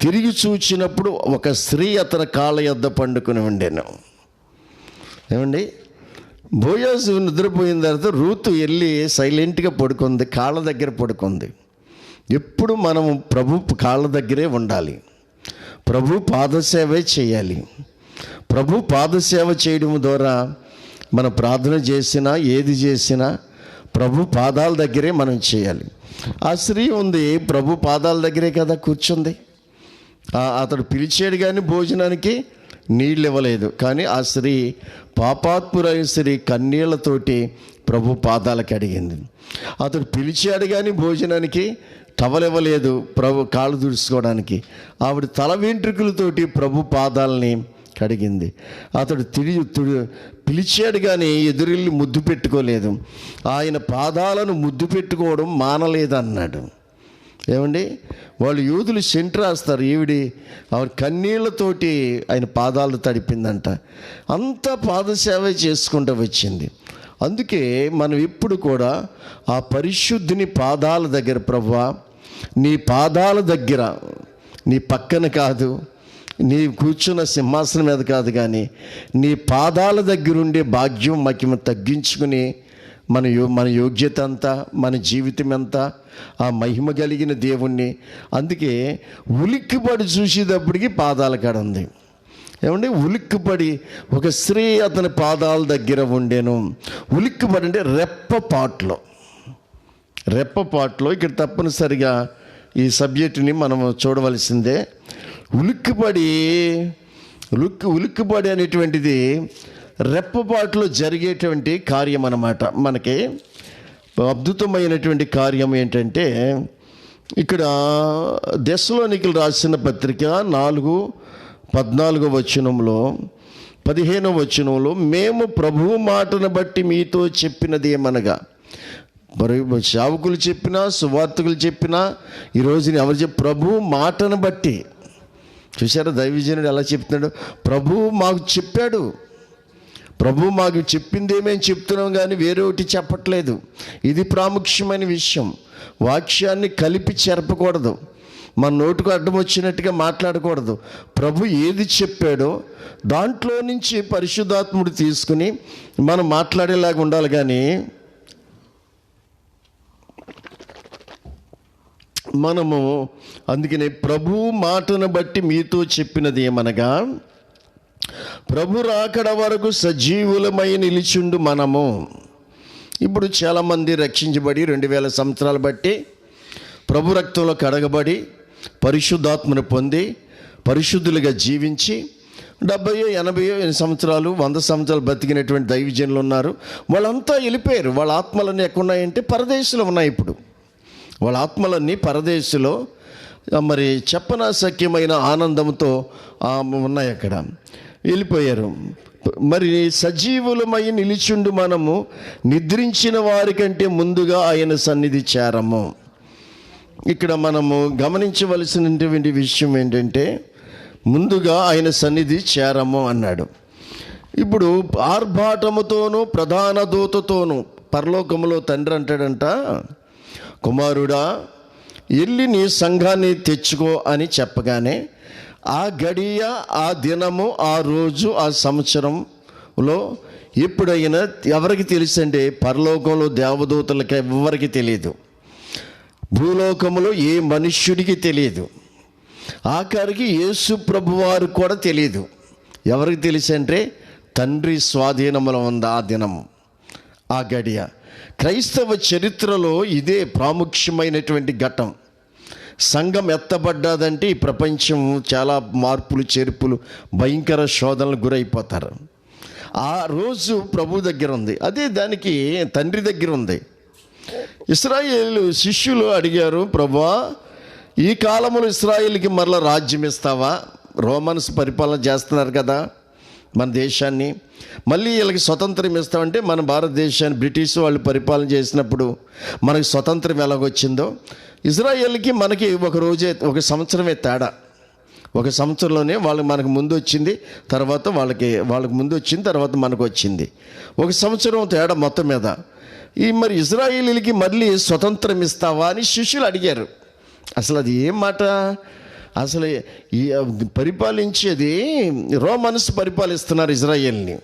తిరిగి చూచినప్పుడు ఒక స్త్రీ అతని కాళ్ళ యొద్ద పండుకొని ఉండేను. ఏమండి, బోయాజు నిద్రపోయిన తర్వాత రూతు వెళ్ళి సైలెంట్గా పడుకుంది, కాళ్ళ దగ్గర పడుకుంది. ఎప్పుడు మనము ప్రభు కాళ్ళ దగ్గరే ఉండాలి, ప్రభు పాదసేవే చేయాలి. ప్రభు పాదసేవ చేయడం ద్వారా మనం ప్రార్థన చేసినా ఏది చేసినా ప్రభు పాదాల దగ్గరే మనం చేయాలి. ఆ స్త్రీ ఉంది, ప్రభు పాదాల దగ్గరే కదా కూర్చుంది. అతడు పిలిచాడు కానీ భోజనానికి నీళ్ళు ఇవ్వలేదు. కానీ ఆ స్త్రీ, పాపాత్మురైన స్త్రీ, కన్నీళ్లతోటి ప్రభు పాదాలకు అడిగింది. అతడు పిలిచాడు కానీ భోజనానికి టవల్ ఇవ్వలేదు ప్రభు కాళ్ళు తుడుచుకోవడానికి. ఆవిడ తల వెంట్రుకలతోటి ప్రభు పాదాలని కడిగింది. అతడు పిలిచాడు కానీ ఎదురెళ్ళి ముద్దు పెట్టుకోలేదు. ఆయన పాదాలను ముద్దు పెట్టుకోవడం మానలేదన్నాడు. ఏమండి, వాళ్ళు యూదులు సెంట్ రాస్తారు, ఆవిడ కన్నీళ్లతోటి ఆయన పాదాలు తడిపిందంట. అంతా పాదసేవ చేసుకుంటూ వచ్చింది. అందుకే మనం ఎప్పుడు కూడా ఆ పరిశుద్ధిని పాదాల దగ్గర, ప్రభువా నీ పాదాల దగ్గర, నీ పక్కన కాదు, నీ కూర్చున్న సింహాసనం మీద కాదు, కానీ నీ పాదాల దగ్గర ఉండే భాగ్యం మహిమ తగ్గించుకుని మన యోగ్యత అంతా, మన జీవితం అంతా ఆ మహిమ కలిగిన దేవుణ్ణి. అందుకే ఉలిక్కిపడి చూసేటప్పటికి పాదాల కాడ ఉంది. ఏమంటే ఉలిక్కిపడి ఒక స్త్రీ అతని పాదాల దగ్గర ఉండేను. ఉలిక్కిపడి అంటే రెప్పపాట్లో ఇక్కడ తప్పనిసరిగా ఈ సబ్జెక్టుని మనం చూడవలసిందే. ఉలిక్కిపడి అనేటువంటిది రెప్పపాటులో జరిగేటువంటి కార్యం అన్నమాట. మనకి అద్భుతమైనటువంటి కార్యం ఏంటంటే, ఇక్కడ దెస్సలోనికీయులు రాసిన పత్రిక 4:14 వచనంలో 15వ వచనంలో, మేము ప్రభువు మాటను బట్టి మీతో చెప్పినది ఏమనగా, సేవకులు చెప్పినా సువార్తికులు చెప్పినా ఈరోజు ఎవరు ప్రభువు మాటను బట్టి, చూసారా దైవజనుడు ఎలా చెప్తున్నాడు? ప్రభువు మాకు చెప్పాడు, ప్రభు మాకు చెప్పింది ఏమేమి చెప్తున్నాం కానీ వేరే ఒకటి చెప్పట్లేదు. ఇది ప్రాముఖ్యమైన విషయం. వాక్యాన్ని కలిపి చెరపకూడదు, మన నోటుకు అడ్డం వచ్చినట్టుగా మాట్లాడకూడదు. ప్రభు ఏది చెప్పాడో దాంట్లో నుంచి పరిశుద్ధాత్ముడు తీసుకుని మనం మాట్లాడేలాగా ఉండాలి. కానీ మనము అందుకనే ప్రభు మాటను బట్టి మీతో చెప్పినది ఏమనగా, ప్రభు రాకడ వరకు సజీవులమై నిలిచుండు మనము. ఇప్పుడు చాలామంది రక్షించబడి 2000 సంవత్సరాలు బట్టి ప్రభు రక్తంలో కడగబడి పరిశుద్ధాత్మను పొంది పరిశుద్ధులుగా జీవించి 70, 80 సంవత్సరాలు 100 సంవత్సరాలు బతికినటువంటి దైవజనులు ఉన్నారు. వాళ్ళంతా వెళ్ళిపోయారు. వాళ్ళ ఆత్మలన్నీ ఎక్కడున్నాయంటే పరదేశంలో ఉన్నాయి. ఇప్పుడు వాళ్ళ ఆత్మలన్నీ పరదేశంలో మరి చెప్పనాశక్యమైన ఆనందంతో ఉన్నాయి, అక్కడ వెళ్ళిపోయారు. మరి సజీవులమై నిలిచుండు మనము నిద్రించిన వారికంటే ముందుగా ఆయన సన్నిధి చేరము. ఇక్కడ మనము గమనించవలసినటువంటి విషయం ఏంటంటే, ముందుగా ఆయన సన్నిధి చేరము అన్నాడు. ఇప్పుడు ఆర్భాటముతోనూ ప్రధాన దూతతోనూ పరలోకములో తండ్రి అంటాడంట, కుమారుడా వెళ్ళి నీ సంఘాన్ని తెచ్చుకో అని చెప్పగానే ఆ గడియ, ఆ దినము, ఆ రోజు, ఆ సంవత్సరంలో ఎప్పుడైనా ఎవరికి తెలుసండి? పరలోకంలో దేవదూతలకి ఎవరికి తెలియదు, భూలోకములో ఏ మనుష్యుడికి తెలియదు, ఆఖరికి యేసు ప్రభువారు కూడా తెలియదు. ఎవరికి తెలుసంటే తండ్రి స్వాధీనములో ఉంది ఆ దినము, ఆ గడియ. క్రైస్తవ చరిత్రలో ఇదే ప్రాముఖ్యమైనటువంటి ఘట్టం. సంఘం ఎత్తబడ్డాదంటే ఈ ప్రపంచం చాలా మార్పులు చేర్పులు, భయంకర శోధనలకు గురైపోతారు. ఆ రోజు ప్రభు దగ్గర ఉంది, అదే దానికి తండ్రి దగ్గర ఉంది. ఇశ్రాయేలు శిష్యులు అడిగారు, ప్రభువా ఈ కాలంలో ఇశ్రాయేలుకి మరలా రాజ్యం ఇస్తావా? రోమన్స్ పరిపాలన చేస్తున్నారు కదా మన దేశాన్ని, మళ్ళీ వీళ్ళకి స్వతంత్రం ఇస్తామంటే మన భారతదేశాన్ని బ్రిటిష్ వాళ్ళు పరిపాలన చేసినప్పుడు మనకి స్వతంత్రం ఎలాగొచ్చిందో, ఇజ్రాయేల్కి మనకి ఒక సంవత్సరమే తేడా. ఒక సంవత్సరంలోనే మనకు ముందు వచ్చింది, తర్వాత వాళ్ళకి ముందు వచ్చింది, తర్వాత మనకు వచ్చింది. ఒక సంవత్సరం తేడా మొత్తం మీద. మరి ఇజ్రాయేలీలకి మళ్ళీ స్వతంత్రం ఇస్తావా అని శిష్యులు అడిగారు. అసలు అది ఏం మాట? అసలు ఈ పరిపాలించేది రోమన్స్ పరిపాలిస్తున్నారు ఇజ్రాయేల్ని.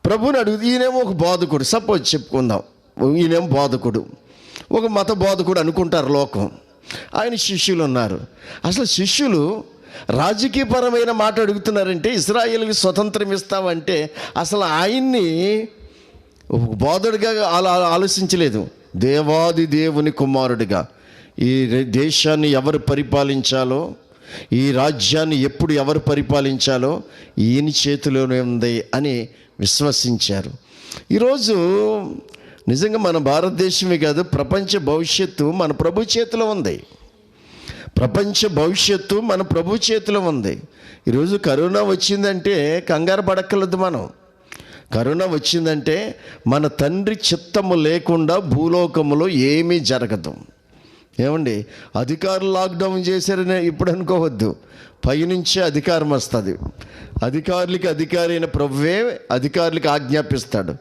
ప్రభుని అడుగు, ఈయనేమో ఒక బోధకుడు, సపోజ్ చెప్పుకుందాం, ఈయనేమో బోధకుడు, ఒక మత బోధకుడు అనుకుంటారు లోకం. ఆయన శిష్యులు ఉన్నారు. అసలు శిష్యులు రాజకీయపరమైన మాట అడుగుతున్నారంటే, ఇజ్రాయేల్కి స్వతంత్రం ఇస్తామంటే అసలు ఆయన్ని బోధకుడిగా ఆలోచించలేదు, దేవాది దేవుని కుమారుడిగా. ఈ దేశాన్ని ఎవరు పరిపాలించాలో, ఈ రాజ్యాన్ని ఎప్పుడు ఎవరు పరిపాలించాలో ఈయన చేతిలోనే ఉంది అని విశ్వసించారు. ఈరోజు నిజంగా మన భారతదేశమే కాదు, ప్రపంచ భవిష్యత్తు మన ప్రభు చేతిలో ఉంది. ప్రపంచ భవిష్యత్తు మన ప్రభు చేతిలో ఉంది. ఈరోజు కరోనా వచ్చిందంటే కంగారు పడక్కర్లేదు. మనం కరోనా వచ్చిందంటే మన తండ్రి చిత్తము లేకుండా భూలోకములో ఏమీ జరగదు. ఏమండి, అధికారులు లాక్డౌన్ చేశారని ఇప్పుడు అనుకోవద్దు, పైనుంచే అధికారం వస్తుంది. అధికారులకి అధికారి అయిన ప్రభువే అధికారులకి ఆజ్ఞాపిస్తాడు.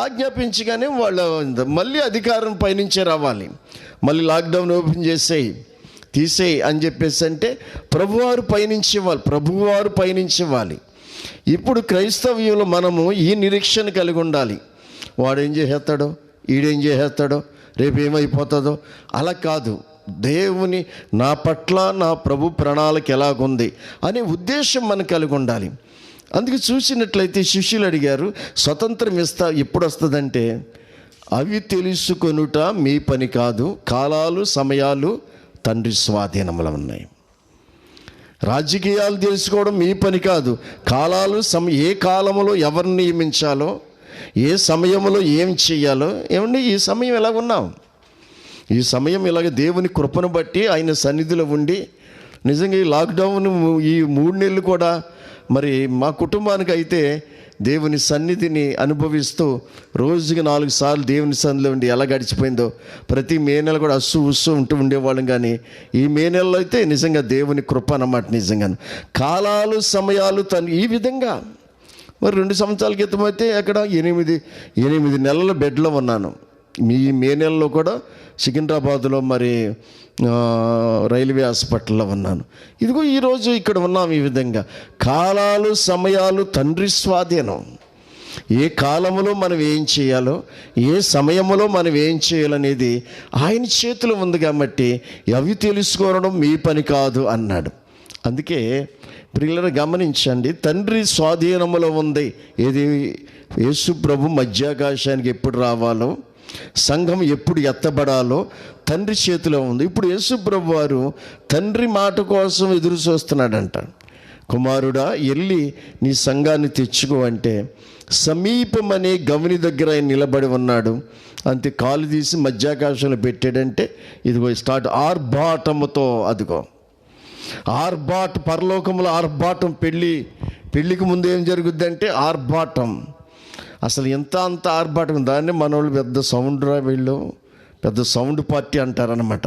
ఆజ్ఞాపించగానే వాళ్ళు మళ్ళీ అధికారం పైనుంచే రావాలి. మళ్ళీ లాక్డౌన్ ఓపెన్ తీసేయి అని చెప్పేసి అంటే ప్రభువారు పైనుంచి ఇవ్వాలి. ఇప్పుడు క్రైస్తవ్యంలో మనము ఈ నిరీక్షణ కలిగి ఉండాలి. వాడేం చేసేస్తాడో, ఈడేం చేసేస్తాడో, రేపు ఏమైపోతుందో అలా కాదు. దేవుని నా పట్ల నా ప్రభు ప్రణాళిక ఎలాగుంది అనే ఉద్దేశం మనకు కలిగి ఉండాలి. అందుకే చూసినట్లయితే శిష్యులు అడిగారు, స్వతంత్రం ఎప్పుడు వస్తుందంటే, అవి తెలుసుకొనుట మీ పని కాదు, కాలాలు సమయాలు తండ్రి స్వాధీనంలో ఉన్నాయి. రాజకీయాలు తెలుసుకోవడం మీ పని కాదు, కాలాలు ఏ కాలంలో ఎవరిని నియమించాలో, ఏ సమయంలో ఏం చెయ్యాలో. ఏమండి, ఈ సమయం ఎలాగ ఉన్నాం? ఈ సమయం ఇలాగ దేవుని కృపను బట్టి ఆయన సన్నిధిలో ఉండి, నిజంగా ఈ లాక్డౌన్ ఈ 3 నెలలు కూడా మరి మా కుటుంబానికి అయితే దేవుని సన్నిధిని అనుభవిస్తూ రోజుకి 4 సార్లు దేవుని సన్నిధిలో ఉండి ఎలా గడిచిపోయిందో, ప్రతి మే నెల కూడా ఉస్సు ఉంటూ ఉండేవాళ్ళం. కానీ ఈ మే నెలలో అయితే నిజంగా దేవుని కృప అన్నమాట. నిజంగా కాలాలు సమయాలు ఈ విధంగా. మరి 2 సంవత్సరాల క్రితం అయితే అక్కడ 8 నెలల బెడ్లో ఉన్నాను. ఈ మే నెలలో కూడా సికింద్రాబాద్లో మరి రైల్వే హాస్పిటల్లో ఉన్నాను. ఇదిగో ఈరోజు ఇక్కడ ఉన్నాం. ఈ విధంగా కాలాలు సమయాలు తండ్రి స్వాధీనం. ఏ కాలంలో మనం ఏం చేయాలో, ఏ సమయంలో మనం ఏం చేయాలనేది ఆయన చేతిలో ఉంది. కాబట్టి అవి తెలుసుకోవడం మీ పని కాదు అన్నాడు. అందుకే ప్రియులను గమనించండి, తండ్రి స్వాధీనములో ఉంది. ఏది? యేసు ప్రభు మధ్యాకాశానికి ఎప్పుడు రావాలో, సంఘం ఎప్పుడు ఎత్తబడాలో తండ్రి చేతిలో ఉంది. ఇప్పుడు యేసు ప్రభు వారు తండ్రి మాట కోసం ఎదురు చూస్తున్నాడంట. కుమారుడా, వెళ్ళి నీ సంఘాన్ని తెచ్చుకో అంటే సమీపమనే గవని దగ్గర ఆయన నిలబడి ఉన్నాడు. అంతే, కాలు తీసి మధ్యాకాశంలో పెట్టాడంటే ఇదిగో స్టార్ట్ ఆర్భాటముతో. అదిగో పరలోకంలో ఆర్భాటం. పెళ్ళికి ముందు ఏం జరుగుద్దంటే ఆర్భాటం. అసలు అంత ఆర్భాటం. దాన్ని మనోళ్ళు పెద్ద పెద్ద సౌండ్ పార్టీ అంటారనమాట.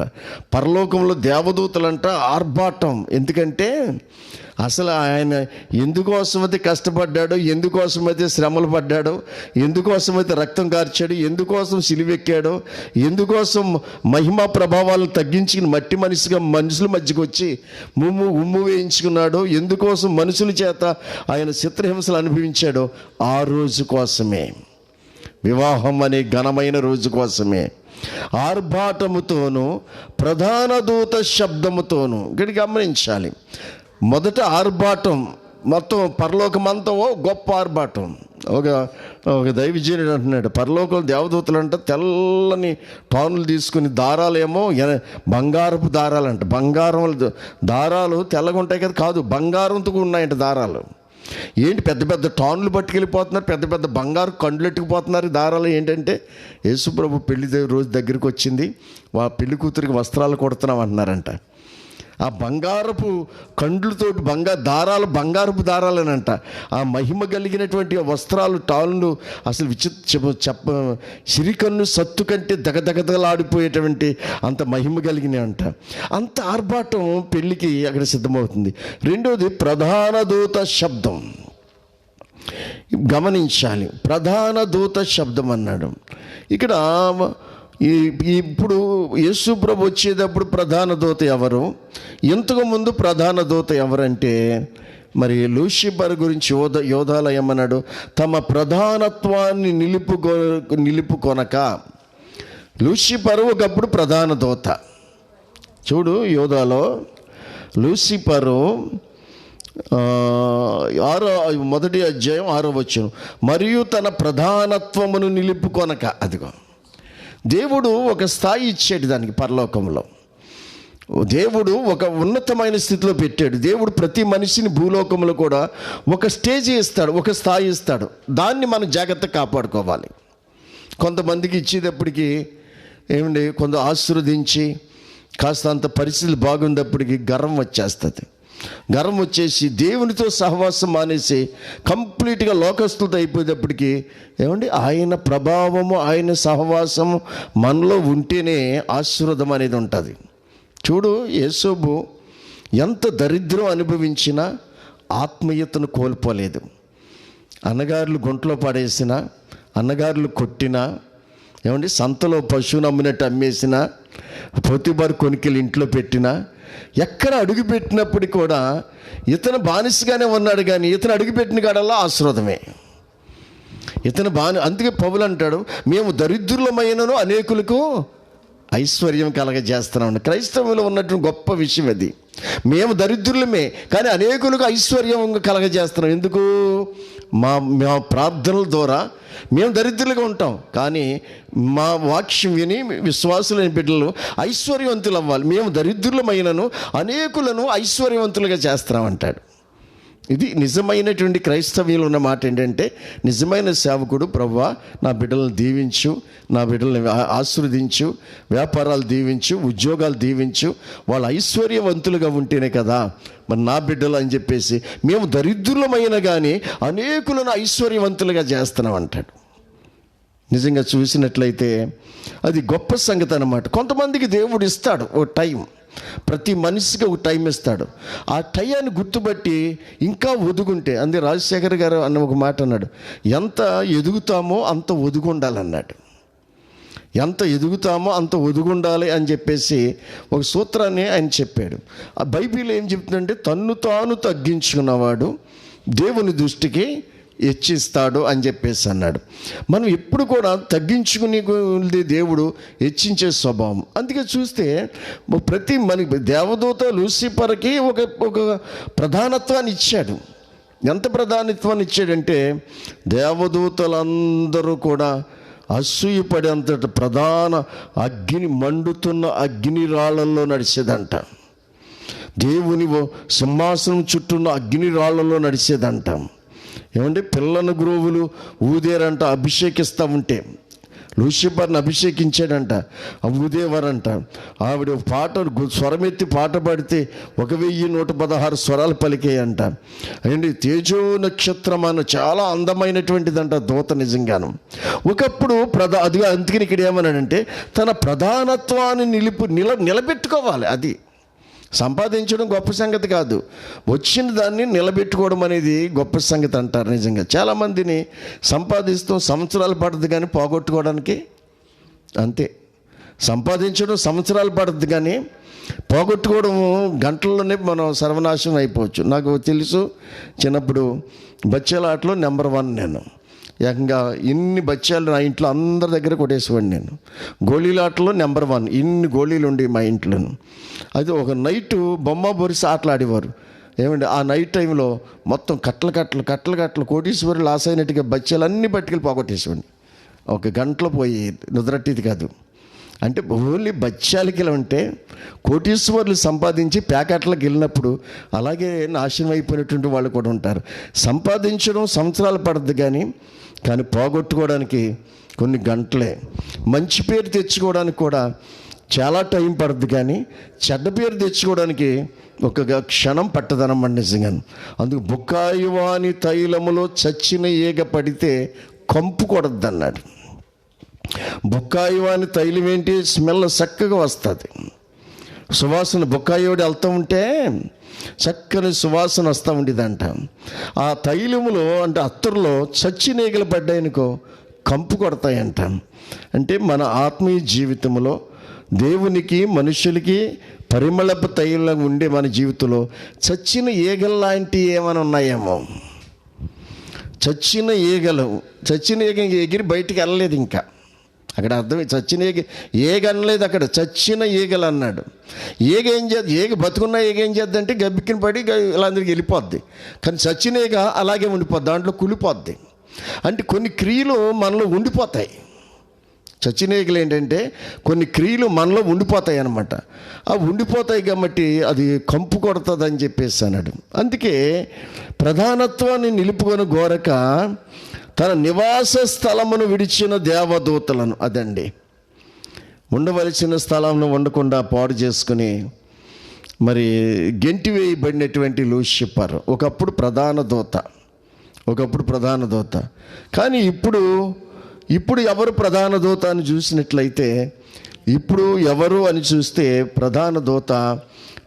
పరలోకంలో దేవదూతలంట ఆర్భాటం. ఎందుకంటే అసలు ఆయన ఎందుకోసమైతే కష్టపడ్డాడో, ఎందుకోసమైతే శ్రమలు పడ్డాడో, ఎందుకోసమైతే రక్తం కార్చాడు, ఎందుకోసం సిలువెక్కాడో, ఎందుకోసం మహిమా ప్రభావాలను తగ్గించుకుని మట్టి మనుషుల మధ్యకు వచ్చి ఉమ్ము వేయించుకున్నాడో, ఎందుకోసం మనుషుల చేత ఆయన చిత్రహింసలు అనుభవించాడో, ఆ రోజు కోసమే, వివాహం అనే ఘనమైన రోజు కోసమే ఆర్భాటముతోనూ ప్రధాన దూత శబ్దముతోనూ. ఇక్కడ గమనించాలి, మొదట ఆర్భాటం మొత్తం పరలోకమంతా గొప్ప ఆర్భాటం. ఒక దైవజనుడు అంటున్నాడు, పరలోకం దేవదూతలు అంట తెల్లని టానులు తీసుకుని, దారాలేమో బంగారపు దారాలంట. దారాలు తెల్లగా ఉంటాయి కదా, కాదు, బంగారంతో ఉన్నాయంట దారాలు. ఏంటి పెద్ద పెద్ద టాన్లు పట్టుకెళ్ళిపోతున్నారు, పెద్ద పెద్ద బంగారు కండ్లు ఎట్టుకుపోతున్నారు. దారాలు ఏంటంటే యేసుప్రభు పెళ్లి రోజు దగ్గరికి వచ్చింది, పెళ్లి కూతురికి వస్త్రాలు కొడుతున్నాం అంటున్నారంట. ఆ బంగారపు కండ్లతోటి బంగారపు దారాలనంట. ఆ మహిమ కలిగినటువంటి వస్త్రాలు, టాన్లు అసలు సిరికన్ను సత్తు కంటే దగదగదలాడిపోయేటువంటి అంత మహిమ కలిగినవి అంట. అంత ఆర్భాటం పెళ్ళికి అక్కడ సిద్ధమవుతుంది. రెండోది ప్రధాన దూత శబ్దం. గమనించాలి, ప్రధాన దూత శబ్దం అన్నాడు. ఇక్కడ ఇప్పుడు యేసు ప్రభు వచ్చేటప్పుడు ప్రధాన దూత ఎవరు? ఇంతకు ముందు ప్రధాన దూత ఎవరంటే మరి లూసిఫర్ గురించి యోధాలో ఏమన్నాడు? తమ ప్రధానత్వాన్ని నిలుపుకొనక. లూసిఫర్ ఒకప్పుడు ప్రధాన దూత. చూడు, యోధాలో లూసిఫరు 1వ అధ్యాయం 6వ వచనం, మరియు తన ప్రధానత్వమును నిలుపుకొనక. అదిగో దేవుడు ఒక స్థాయి ఇచ్చాడు దానికి. పరలోకంలో దేవుడు ఒక ఉన్నతమైన స్థితిలో పెట్టాడు. దేవుడు ప్రతి మనిషిని భూలోకంలో కూడా ఒక స్టేజ్ ఇస్తాడు, ఒక స్థాయి ఇస్తాడు. దాన్ని మనం జాగ్రత్తగా కాపాడుకోవాలి. కొంతమందికి ఇచ్చేటప్పటికి ఏమండి, కొంత ఆశీర్వదించి కాస్త అంత పరిస్థితులు బాగుండేప్పటికీ గర్వం వచ్చేస్తుంది. గర్వం వచ్చేసి దేవునితో సహవాసం మానేసి కంప్లీట్గా లోకస్తులతో అయిపోయేటప్పటికీ ఏమండి, ఆయన ప్రభావము, ఆయన సహవాసము మనలో ఉంటేనే ఆశీర్వాదం అనేది ఉంటుంది. చూడు, యేసోబు ఎంత దరిద్రం అనుభవించినా ఆత్మీయతను కోల్పోలేదు. అన్నగారులు గుంటలో పడేసిన, అన్నగారులు కొట్టినా, ఏమండి సంతలో పశువును అమ్మినట్టు అమ్మేసిన, పొతిబారు కొనికెళ్ళి ఇంట్లో పెట్టినా, ఎక్కడ అడుగు పెట్టినప్పటికీ కూడా ఇతను బానిసగానే ఉన్నాడు. కానీ ఇతను అడుగుపెట్టిన కాడల్లా ఆశీర్వాదమే. అందుకే పౌలు అంటాడు, మేము దరిద్రులమైనను అనేకులకు ఐశ్వర్యం కలగజేస్తున్నాం. క్రైస్తవంలో ఉన్నటువంటి గొప్ప విషయం అది. మేము దరిద్రులమే కానీ అనేకులకు ఐశ్వర్యం కలగజేస్తున్నాం. ఎందుకు? మా ప్రార్థనల ద్వారా మేము దరిద్రులుగా ఉంటాం, కానీ మా వాక్యం విని విశ్వాసులైన బిడ్డలు ఐశ్వర్యవంతులు అవ్వాలి. మేము దరిద్రులమైనను అనేకులను ఐశ్వర్యవంతులుగా చేస్తున్నామంటాడు. ఇది నిజమైనటువంటి క్రైస్తవ్యంలో ఉన్న మాట ఏంటంటే, నిజమైన సేవకుడు ప్రభువా నా బిడ్డలను దీవించు, నా బిడ్డలను ఆశీర్వదించు, వ్యాపారాలు దీవించు, ఉద్యోగాలు దీవించు, వాళ్ళు ఐశ్వర్యవంతులుగా ఉంటేనే కదా మరి నా బిడ్డలు అని చెప్పేసి, మేము దరిద్రులమైన కానీ అనేకులను ఐశ్వర్యవంతులుగా చేస్తున్నాం అంటాడు. నిజంగా చూసినట్లయితే అది గొప్ప సంగతి అన్నమాట. కొంతమందికి దేవుడు ఇస్తాడు ఓ టైం, ప్రతి మనిషికి ఒక టైం ఇస్తాడు. ఆ టైంని గుర్తుపట్టి ఇంకా ఒదుగుంటే, అందే రాజశేఖర్ గారు అన్న ఒక మాట అన్నాడు, ఎంత ఎదుగుతామో అంత ఒదుగుండాలన్నాడు. ఎంత ఎదుగుతామో అంత ఒదుగుండాలి అని చెప్పేసి ఒక సూత్రాన్ని ఆయన చెప్పాడు. ఆ బైబిల్ ఏం చెప్తుందంటే, తన్ను తాను తగ్గించుకున్నవాడు దేవుని దృష్టికి హెచ్చిస్తాడు అని చెప్పేసి అన్నాడు. మనం ఎప్పుడు కూడా తగ్గించుకుని దేవుడు హెచ్చించే స్వభావం. అందుకే చూస్తే ప్రతి మనకి దేవదూత లూసిఫర్కి ఒక ప్రధానత్వాన్ని ఇచ్చాడు. ఎంత ప్రధానత్వాన్ని ఇచ్చాడంటే, దేవదూతలందరూ కూడా అసూయపడేంత ప్రధాన అగ్ని, మండుతున్న అగ్ని రాళ్ళల్లో నడిచేదంట. దేవుని సింహాసనం చుట్టూన్న అగ్ని రాళ్ళలో నడిచేదంట. ఏమంటే పిల్లల గ్రోవులు ఊదేరంట, అభిషేకిస్తూ ఉంటే లూసిఫర్ని అభిషేకించాడంట, ఊదేవారంట. ఆవిడ పాట స్వరమెత్తి పాట పాడితే 1116 స్వరాలు పలికాయంట. అండి తేజో నక్షత్రం అన్న చాలా అందమైనటువంటిదంట దూత. నిజంగాను ఒకప్పుడు అది అందుకని ఇక్కడ ఏమన్నాడంటే, తన ప్రధానత్వాన్ని నిలబెట్టుకోవాలి. అది సంపాదించడం గొప్ప సంగతి కాదు, వచ్చిన దాన్ని నిలబెట్టుకోవడం అనేది గొప్ప సంగతి అంటారు. నిజంగా చాలామందిని సంపాదిస్తాం సంవత్సరాలు పడుతుంది కానీ పోగొట్టుకోవడానికి అంతే. సంపాదించడం సంవత్సరాలు పడుతుంది కానీ పోగొట్టుకోవడం గంటల్లోనే మనం సర్వనాశనం అయిపోవచ్చు. నాకు తెలుసు, చిన్నప్పుడు బచ్చాల ఆటలో నెంబర్ 1 నేను. ఏకంగా ఇన్ని బచ్చాలు నా ఇంట్లో అందరి దగ్గర కొట్టేసేవాడిని నేను. గోళీలాటలో నెంబర్ 1, ఇన్ని గోళీలు ఉండి మా ఇంట్లోను. అది ఒక నైటు బొమ్మ బొరిసి ఆటలు ఆడేవారు. ఏమండి ఆ నైట్ టైంలో మొత్తం కట్టలు కోటీశ్వరులు లాస్ అయినట్టుగా బచ్చాలన్నీ పట్టుకెళ్ళి పోగొట్టేసేవాడిని. ఒక గంటలో పోయి నిద్రట్టిది కాదు. అంటే ఓన్లీ బచ్చాలకి ఇలా ఉంటే కోటీశ్వర్లు సంపాదించి ప్యాకెట్లకు వెళ్ళినప్పుడు అలాగే నాశనం అయిపోయినటువంటి వాళ్ళు కూడా ఉంటారు. సంపాదించడం సంవత్సరాలు పడుతుంది కానీ పోగొట్టుకోవడానికి కొన్ని గంటలే. మంచి పేరు తెచ్చుకోవడానికి కూడా చాలా టైం పడుతుంది కానీ చెడ్డ పేరు తెచ్చుకోవడానికి ఒక క్షణం పట్టదనమాట నిజంగాను. అందుకు బుక్కాయివాని తైలములో చచ్చిన ఈగ పడితే కంపు కొడద్దు అన్నాడు. బుక్కాయివాని తైలం ఏంటి? స్మెల్ చక్కగా వస్తుంది, సువాసన. బుక్కాయివాడు వెళ్తూ ఉంటే చక్కని సువాసన వస్తూ ఉండేదంట. ఆ తైలములో అంటే అత్తరులో చచ్చిన ఈగలు పడ్డాయనుకో కంపు కొడతాయంట. అంటే మన ఆత్మీయ జీవితంలో దేవునికి మనుషులకి పరిమళపు తైలం ఉండే మన జీవితంలో చచ్చిన ఈగలు లాంటివి ఏమైనా ఉన్నాయేమో. చచ్చిన ఈగ ఎగిరి బయటికి వెళ్ళలేదు. ఇంకా అక్కడ అర్థం చచ్చిన ఈగ అనలేదు, అక్కడ చచ్చిన ఈగలు అన్నాడు. ఈగ ఏం చేద్ది? ఈగ బతుకున్న ఈగ ఏం చేద్దంటే గబ్బిక్కిన పడి ఇలా అందరికి వెళ్ళిపోద్ది. కానీ చచ్చిన ఈగ అలాగే ఉండిపోద్ది, దాంట్లో కులిపోద్ది. అంటే కొన్ని క్రియలు మనలో ఉండిపోతాయి. చచ్చిన ఈగలు ఏంటంటే కొన్ని క్రియలు మనలో ఉండిపోతాయి అన్నమాట. ఆ ఉండిపోతాయి కాబట్టి అది కంపు కొడుతుంది అని చెప్పేసి అన్నాడు. అందుకే ప్రధానత్వాన్ని నిలుపుకొని గోరక తన నివాస స్థలమును విడిచిన దేవదూతలను, అదండి ఉండవలసిన స్థలంలో ఉండకుండా పాడు చేసుకుని మరి గెంటి వేయబడినటువంటి లూసిఫర్ ఒకప్పుడు ప్రధాన దూత. కానీ ఇప్పుడు ఎవరు ప్రధాన దూత అని చూసినట్లయితే, ఇప్పుడు ఎవరు అని చూస్తే ప్రధాన దూత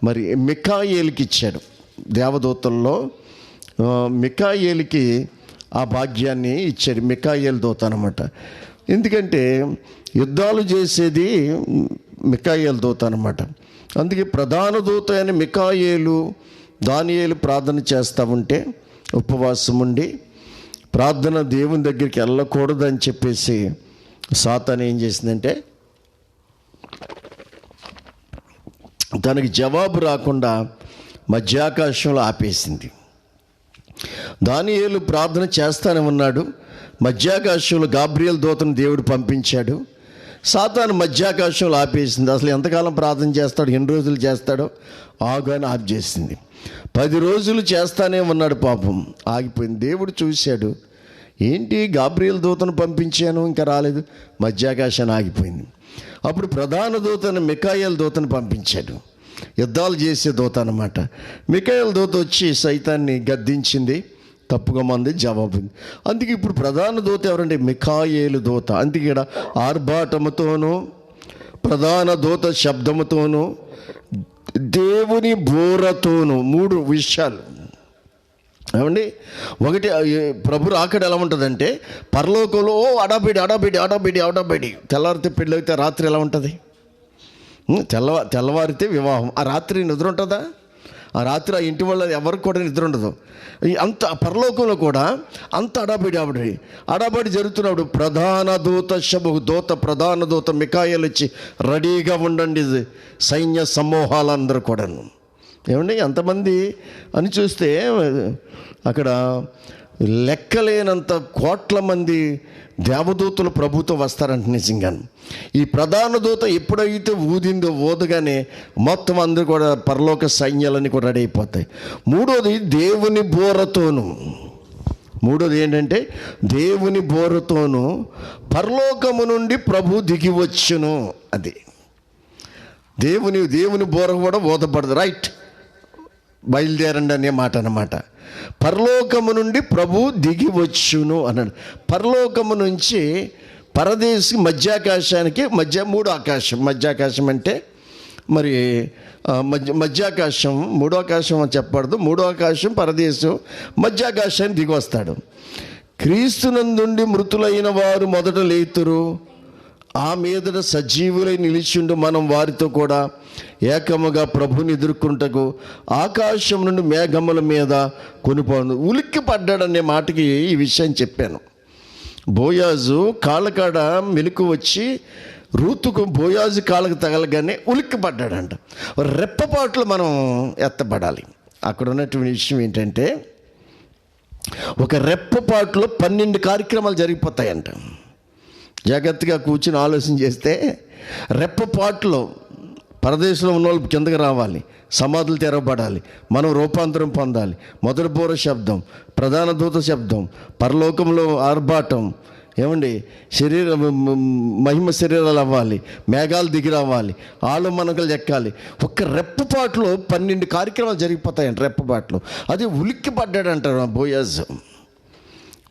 మరి మిఖాయేలుకి ఇచ్చాడు. దేవదూతల్లో మిఖాయేలుకి ఆ భాగ్యాన్ని ఇచ్చాడు. మిఖాయేలు దూత అనమాట. ఎందుకంటే యుద్ధాలు చేసేది మిఖాయేలు దూత అనమాట. అందుకే ప్రధాన దూత అయిన మిఖాయేలు దానియేలు ప్రార్థన చేస్తూ ఉంటే ఉపవాసం ఉండి ప్రార్థన దేవుని దగ్గరికి వెళ్ళకూడదని చెప్పేసి సాతాను ఏం చేసిందంటే తనకి జవాబు రాకుండా మధ్యాకాశంలో ఆపేసింది. దానియేలు ప్రార్థన చేస్తానే ఉన్నాడు. మధ్యాకాశంలో గాబ్రియల్ దూతను దేవుడు పంపించాడు. సాతాను మధ్యాకాశంలో ఆపేసింది. అసలు ఎంతకాలం ప్రార్థన చేస్తాడు, ఎన్ని రోజులు చేస్తాడో ఆగానే ఆఫ్ చేసింది. 10 రోజులు చేస్తానే ఉన్నాడు, పాపం ఆగిపోయింది. దేవుడు చూశాడు, ఏంటి గాబ్రియల్ దూతను పంపించాను ఇంకా రాలేదు, మధ్యాకాశాన్ని ఆగిపోయింది. అప్పుడు ప్రధాన దూతను మిఖాయేలు దూతను పంపించాడు, యుద్ధాలు చేసే దూత అన్నమాట. మిఖాయేలు దూత వచ్చి సైతాన్ని గద్దించింది, తప్పుగా మంది జవాబుంది. అందుకే ఇప్పుడు ప్రధాన దూత ఎవరంటే మిఖాయేలు దూత. అందుకే ఇక్కడ ఆర్భాటముతోనూ ప్రధాన దూత శబ్దముతోనూ దేవుని బోరతోనూ 3 విషయాలు ఏమండి. ఒకటి, ప్రభు రాకడ ఎలా ఉంటుందంటే పరలోకంలో అడాబిడి అడాబిడి అడాబిడి అడాబిడి, తెల్లవారితే పెళ్ళైతే రాత్రి ఎలా ఉంటుంది, తెల్లవారితే వివాహం, ఆ రాత్రి నిద్ర ఉంటుందా, ఆ రాత్రి ఆ ఇంటి వాళ్ళ ఎవరికి కూడా నిద్ర ఉండదు. అంత పరలోకంలో కూడా అంత అడాబడి జరుగుతున్నప్పుడు ప్రధాన దూత ప్రధాన దూత మిఖాయేలు వచ్చి రెడీగా ఉండండి సైన్య సమూహాలందరూ కూడాను. ఏమండి ఎంతమంది అని చూస్తే అక్కడ లెక్కలేనంత కోట్ల మంది దేవదూతలు ప్రభుతో వస్తారంట. నిజంగాను ఈ ప్రధాన దూత ఎప్పుడైతే ఊదగానే మొత్తం అందరూ కూడా పరలోక సైన్యాలన్నీ కూడా రెడీ అయిపోతాయి. మూడోది దేవుని బోరతోను, మూడోది ఏంటంటే దేవుని బోరతోను పరలోకము నుండి ప్రభు దిగి వచ్చును. అది దేవుని బోర కూడా ఊదపడదు, రైట్, బయలుదేరండి అనే మాట అన్నమాట. పరలోకము నుండి ప్రభు దిగి వచ్చును అన్నాడు. పరలోకము నుంచి పరదేశి మధ్యాకాశానికి మూడో ఆకాశం. మధ్యాకాశం అంటే మరి మధ్యాకాశం, మూడో ఆకాశం అని చెప్పకూడదు, మూడో ఆకాశం పరదేశం, మధ్యాకాశాన్ని దిగి వస్తాడు. క్రీస్తునందుండి మృతులైన వారు మొదట లేతురు, ఆ మీదట సజీవులై నిలిచిండు మనం వారితో కూడా ఏకముగా ప్రభుని ఎదుర్కొంటకు ఆకాశం నుండి మేఘముల మీద కొనిపోను. ఉలిక్కి పడ్డాడనే మాటకి ఈ విషయం చెప్పాను. బోయాజు కాళ్ళకాడ మెలకు వచ్చి రూతుకు బోయాజు కాళ్ళకు తగలగానే ఉలిక్కి పడ్డాడంట. రెప్పపాట్లు మనం ఎత్తపడాలి. అక్కడ ఉన్నటువంటి విషయం ఏంటంటే ఒక రెప్పపాటులో 12 కార్యక్రమాలు జరిగిపోతాయంట. జాగ్రత్తగా కూర్చుని ఆలోచన చేస్తే రెప్పపాటులో పరదేశంలో ఉన్న వాళ్ళు కిందకి రావాలి, సమాధులు తెరవబడాలి, మనం రూపాంతరం పొందాలి. మొదటి బోర శబ్దం, ప్రధాన దూత శబ్దం, పరలోకంలో ఆర్భాటం, ఏమండి మహిమ శరీరాలు అవ్వాలి, మేఘాలు దిగి రావాలి, ఆళ్ళు మనకలు ఎక్కాలి. ఒక్క రెప్పపాటులో 12 కార్యక్రమాలు జరిగిపోతాయంట. రెప్పపాటులో అది ఉలిక్కి పడ్డాడంటారు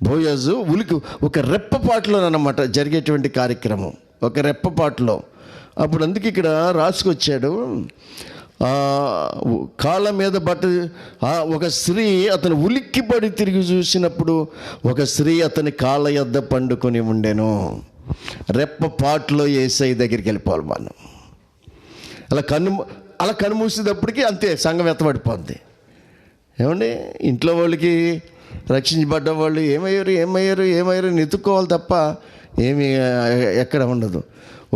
బోయాజు ఉలికి ఒక రెప్పపాటులో అన్నమాట జరిగేటువంటి కార్యక్రమం, ఒక రెప్పపాటులో. అప్పుడు అందుకే ఇక్కడ రాసుకొచ్చాడు, కాళ్ళ మీద ఒక స్త్రీ అతను ఉలిక్కిపడి తిరిగి చూసినప్పుడు ఒక స్త్రీ అతని కాళ్ళ యొద్ద పండుకొని ఉండెను. రెప్పపాటులో యేసయ్య దగ్గరికి వెళ్ళిపోవాలి మనం. అలా కన్నుమూసేటప్పటికి అంతే, సంఘం ఎత్తబడిపోద్ది. ఏమండి ఇంట్లో వాళ్ళకి రక్షించబడ్డ వాళ్ళు ఏమయ్యారు ఎత్తుక్కోవాలి తప్ప ఏమి ఎక్కడ ఉండదు.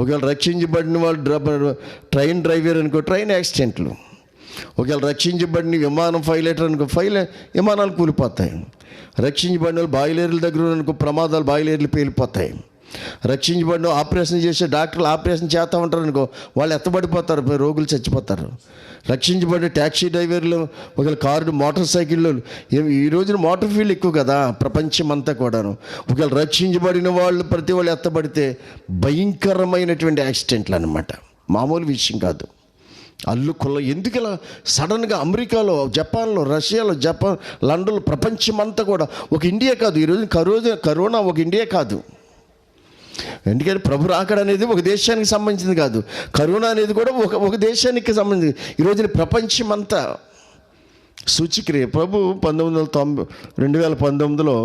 ఒకవేళ రక్షించబడిన వాళ్ళు ట్రైన్ డ్రైవర్ అనుకో, ట్రైన్ యాక్సిడెంట్లు. ఒకవేళ రక్షించబడిన విమానం పైలట్ అనుకో, విమానాలు కూలిపోతాయి. రక్షించబడిన వాళ్ళు బాయిలేర్ల దగ్గర అనుకో, ప్రమాదాలు, బాయిలేర్లు పేలిపోతాయి. రక్షించబడిన ఆపరేషన్ చేసే డాక్టర్లు ఆపరేషన్ చేస్తూ ఉంటారు అనుకో, వాళ్ళు ఎత్తబడిపోతారు, రోగులు చచ్చిపోతారు. రక్షించబడిన ట్యాక్సీ డ్రైవర్లు, ఒకవేళ కారు, మోటార్ సైకిళ్ళు, ఈ రోజున మోటార్ ఫీల్డ్ ఎక్కువ కదా ప్రపంచం అంతా కూడాను. ఒకవేళ రక్షించబడిన వాళ్ళు ప్రతి వాళ్ళు ఎత్తబడితే భయంకరమైనటువంటి యాక్సిడెంట్లు అన్నమాట, మామూలు విషయం కాదు. ఎందుకు ఇలా సడన్గా అమెరికాలో, జపాన్లో, రష్యాలో, లండన్లో, ప్రపంచం అంతా కూడా, ఒక ఇండియా కాదు ఈరోజు కరోనా ఒక ఇండియా కాదు. ఎందుకంటే ప్రభు రాకడ అనేది ఒక దేశానికి సంబంధించింది కాదు, కరోనా అనేది కూడా ఒక దేశానికి సంబంధించింది. ఈరోజున ప్రపంచం అంతా సూచిక్రియ. ప్రభు 2019లో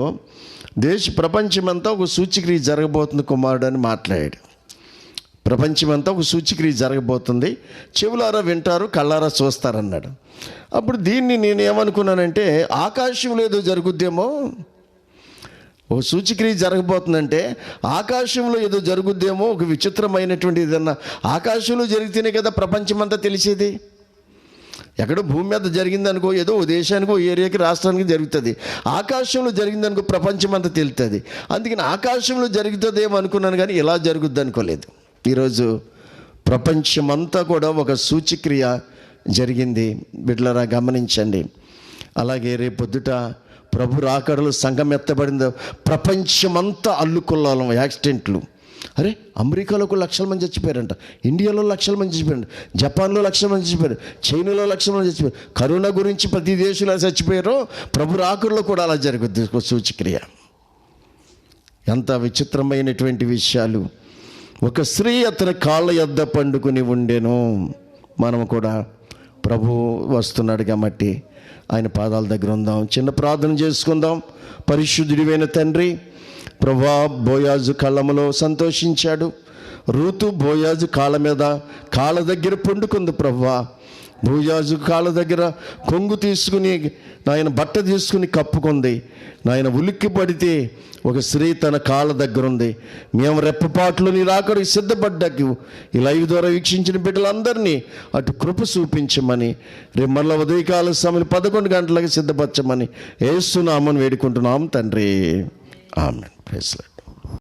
ప్రపంచమంతా ఒక సూచిక్రియ జరగబోతుంది కుమారుడు అని మాట్లాడాడు. ప్రపంచమంతా ఒక సూచిక్రియ జరగబోతుంది, చెవులారా వింటారు, కళ్ళారా చూస్తారన్నాడు. అప్పుడు దీన్ని నేను ఏమనుకున్నానంటే ఆకాశంలో ఏదో జరుగుద్దేమో, ఒక సూచిక్రియ జరగబోతుందంటే ఆకాశంలో ఏదో జరుగుద్దేమో, ఒక విచిత్రమైనటువంటి ఏదన్నా ఆకాశంలో జరిగితేనే కదా ప్రపంచమంతా తెలిసేది. ఎక్కడో భూమి మీద జరిగిందనుకో, ఏదో ఓ దేశానికి, ఓ ఏరియాకి, రాష్ట్రానికి జరుగుతుంది. ఆకాశంలో జరిగిందనుకో ప్రపంచమంతా తెలుస్తుంది. అందుకని ఆకాశంలో జరుగుతుందేమో అనుకున్నాను, కానీ ఇలా జరుగుద్ది అనుకోలేదు. ఈరోజు ప్రపంచమంతా కూడా ఒక సూచిక్రియ జరిగింది. బిడ్డలారా గమనించండి, అలాగే రేపొద్దుట ప్రభు రాకడలు సంఘం ఎత్తబడిందో ప్రపంచమంతా అల్లుకొల్లాలం యాక్సిడెంట్లు. అరే, అమెరికాలో ఒక లక్షల మంది చచ్చిపోయారంట, ఇండియాలో లక్షల మంది చచ్చిపోయారంట, జపాన్లో లక్షల మంది చచ్చిపోయారు, చైనాలో లక్షల మంది చచ్చిపోయారు. కరోనా గురించి ప్రతి దేశంలో చచ్చిపోయారో ప్రభు రాకడలో కూడా అలా జరుగుద్ది సూచక్రియ. ఎంత విచిత్రమైనటువంటి విషయాలు. ఒక స్త్రీ అతని కాళ్ళ యొద్ద పండుకుని ఉండెను. మనం కూడా ప్రభు వస్తున్నాడు కాబట్టి ఆయన పాదాల దగ్గర ఉందాం, చిన్న ప్రార్థన చేసుకుందాం. పరిశుద్ధుడివైన తండ్రి, ప్రభువా, బోయాజు కళ్ళములో సంతోషించాడు. రూతు బోయాజు కాళ్ళ దగ్గర పండుకుంది. ప్రభువా, బోయాజు కాళ్ళ దగ్గర కొంగు తీసుకుని నాయన బట్ట తీసుకుని కప్పుకుంది. నాయన ఉలిక్కి పడితే ఒక స్త్రీ తన కాళ్ళ దగ్గర ఉంది. మేము రెప్పపాట్లు నీ రాకడికి సిద్ధపడ్డాకు ఈ లైవ్ ద్వారా వీక్షించిన బిడ్డలందరినీ అటు కృప చూపించమని, రేపు మళ్ళీ ఉదయకాల సమయం 11 గంటలకు సిద్ధపరచమని యేసు నామమున వేడుకుంటున్నాం తండ్రి. ఆమేన్. Praise lord.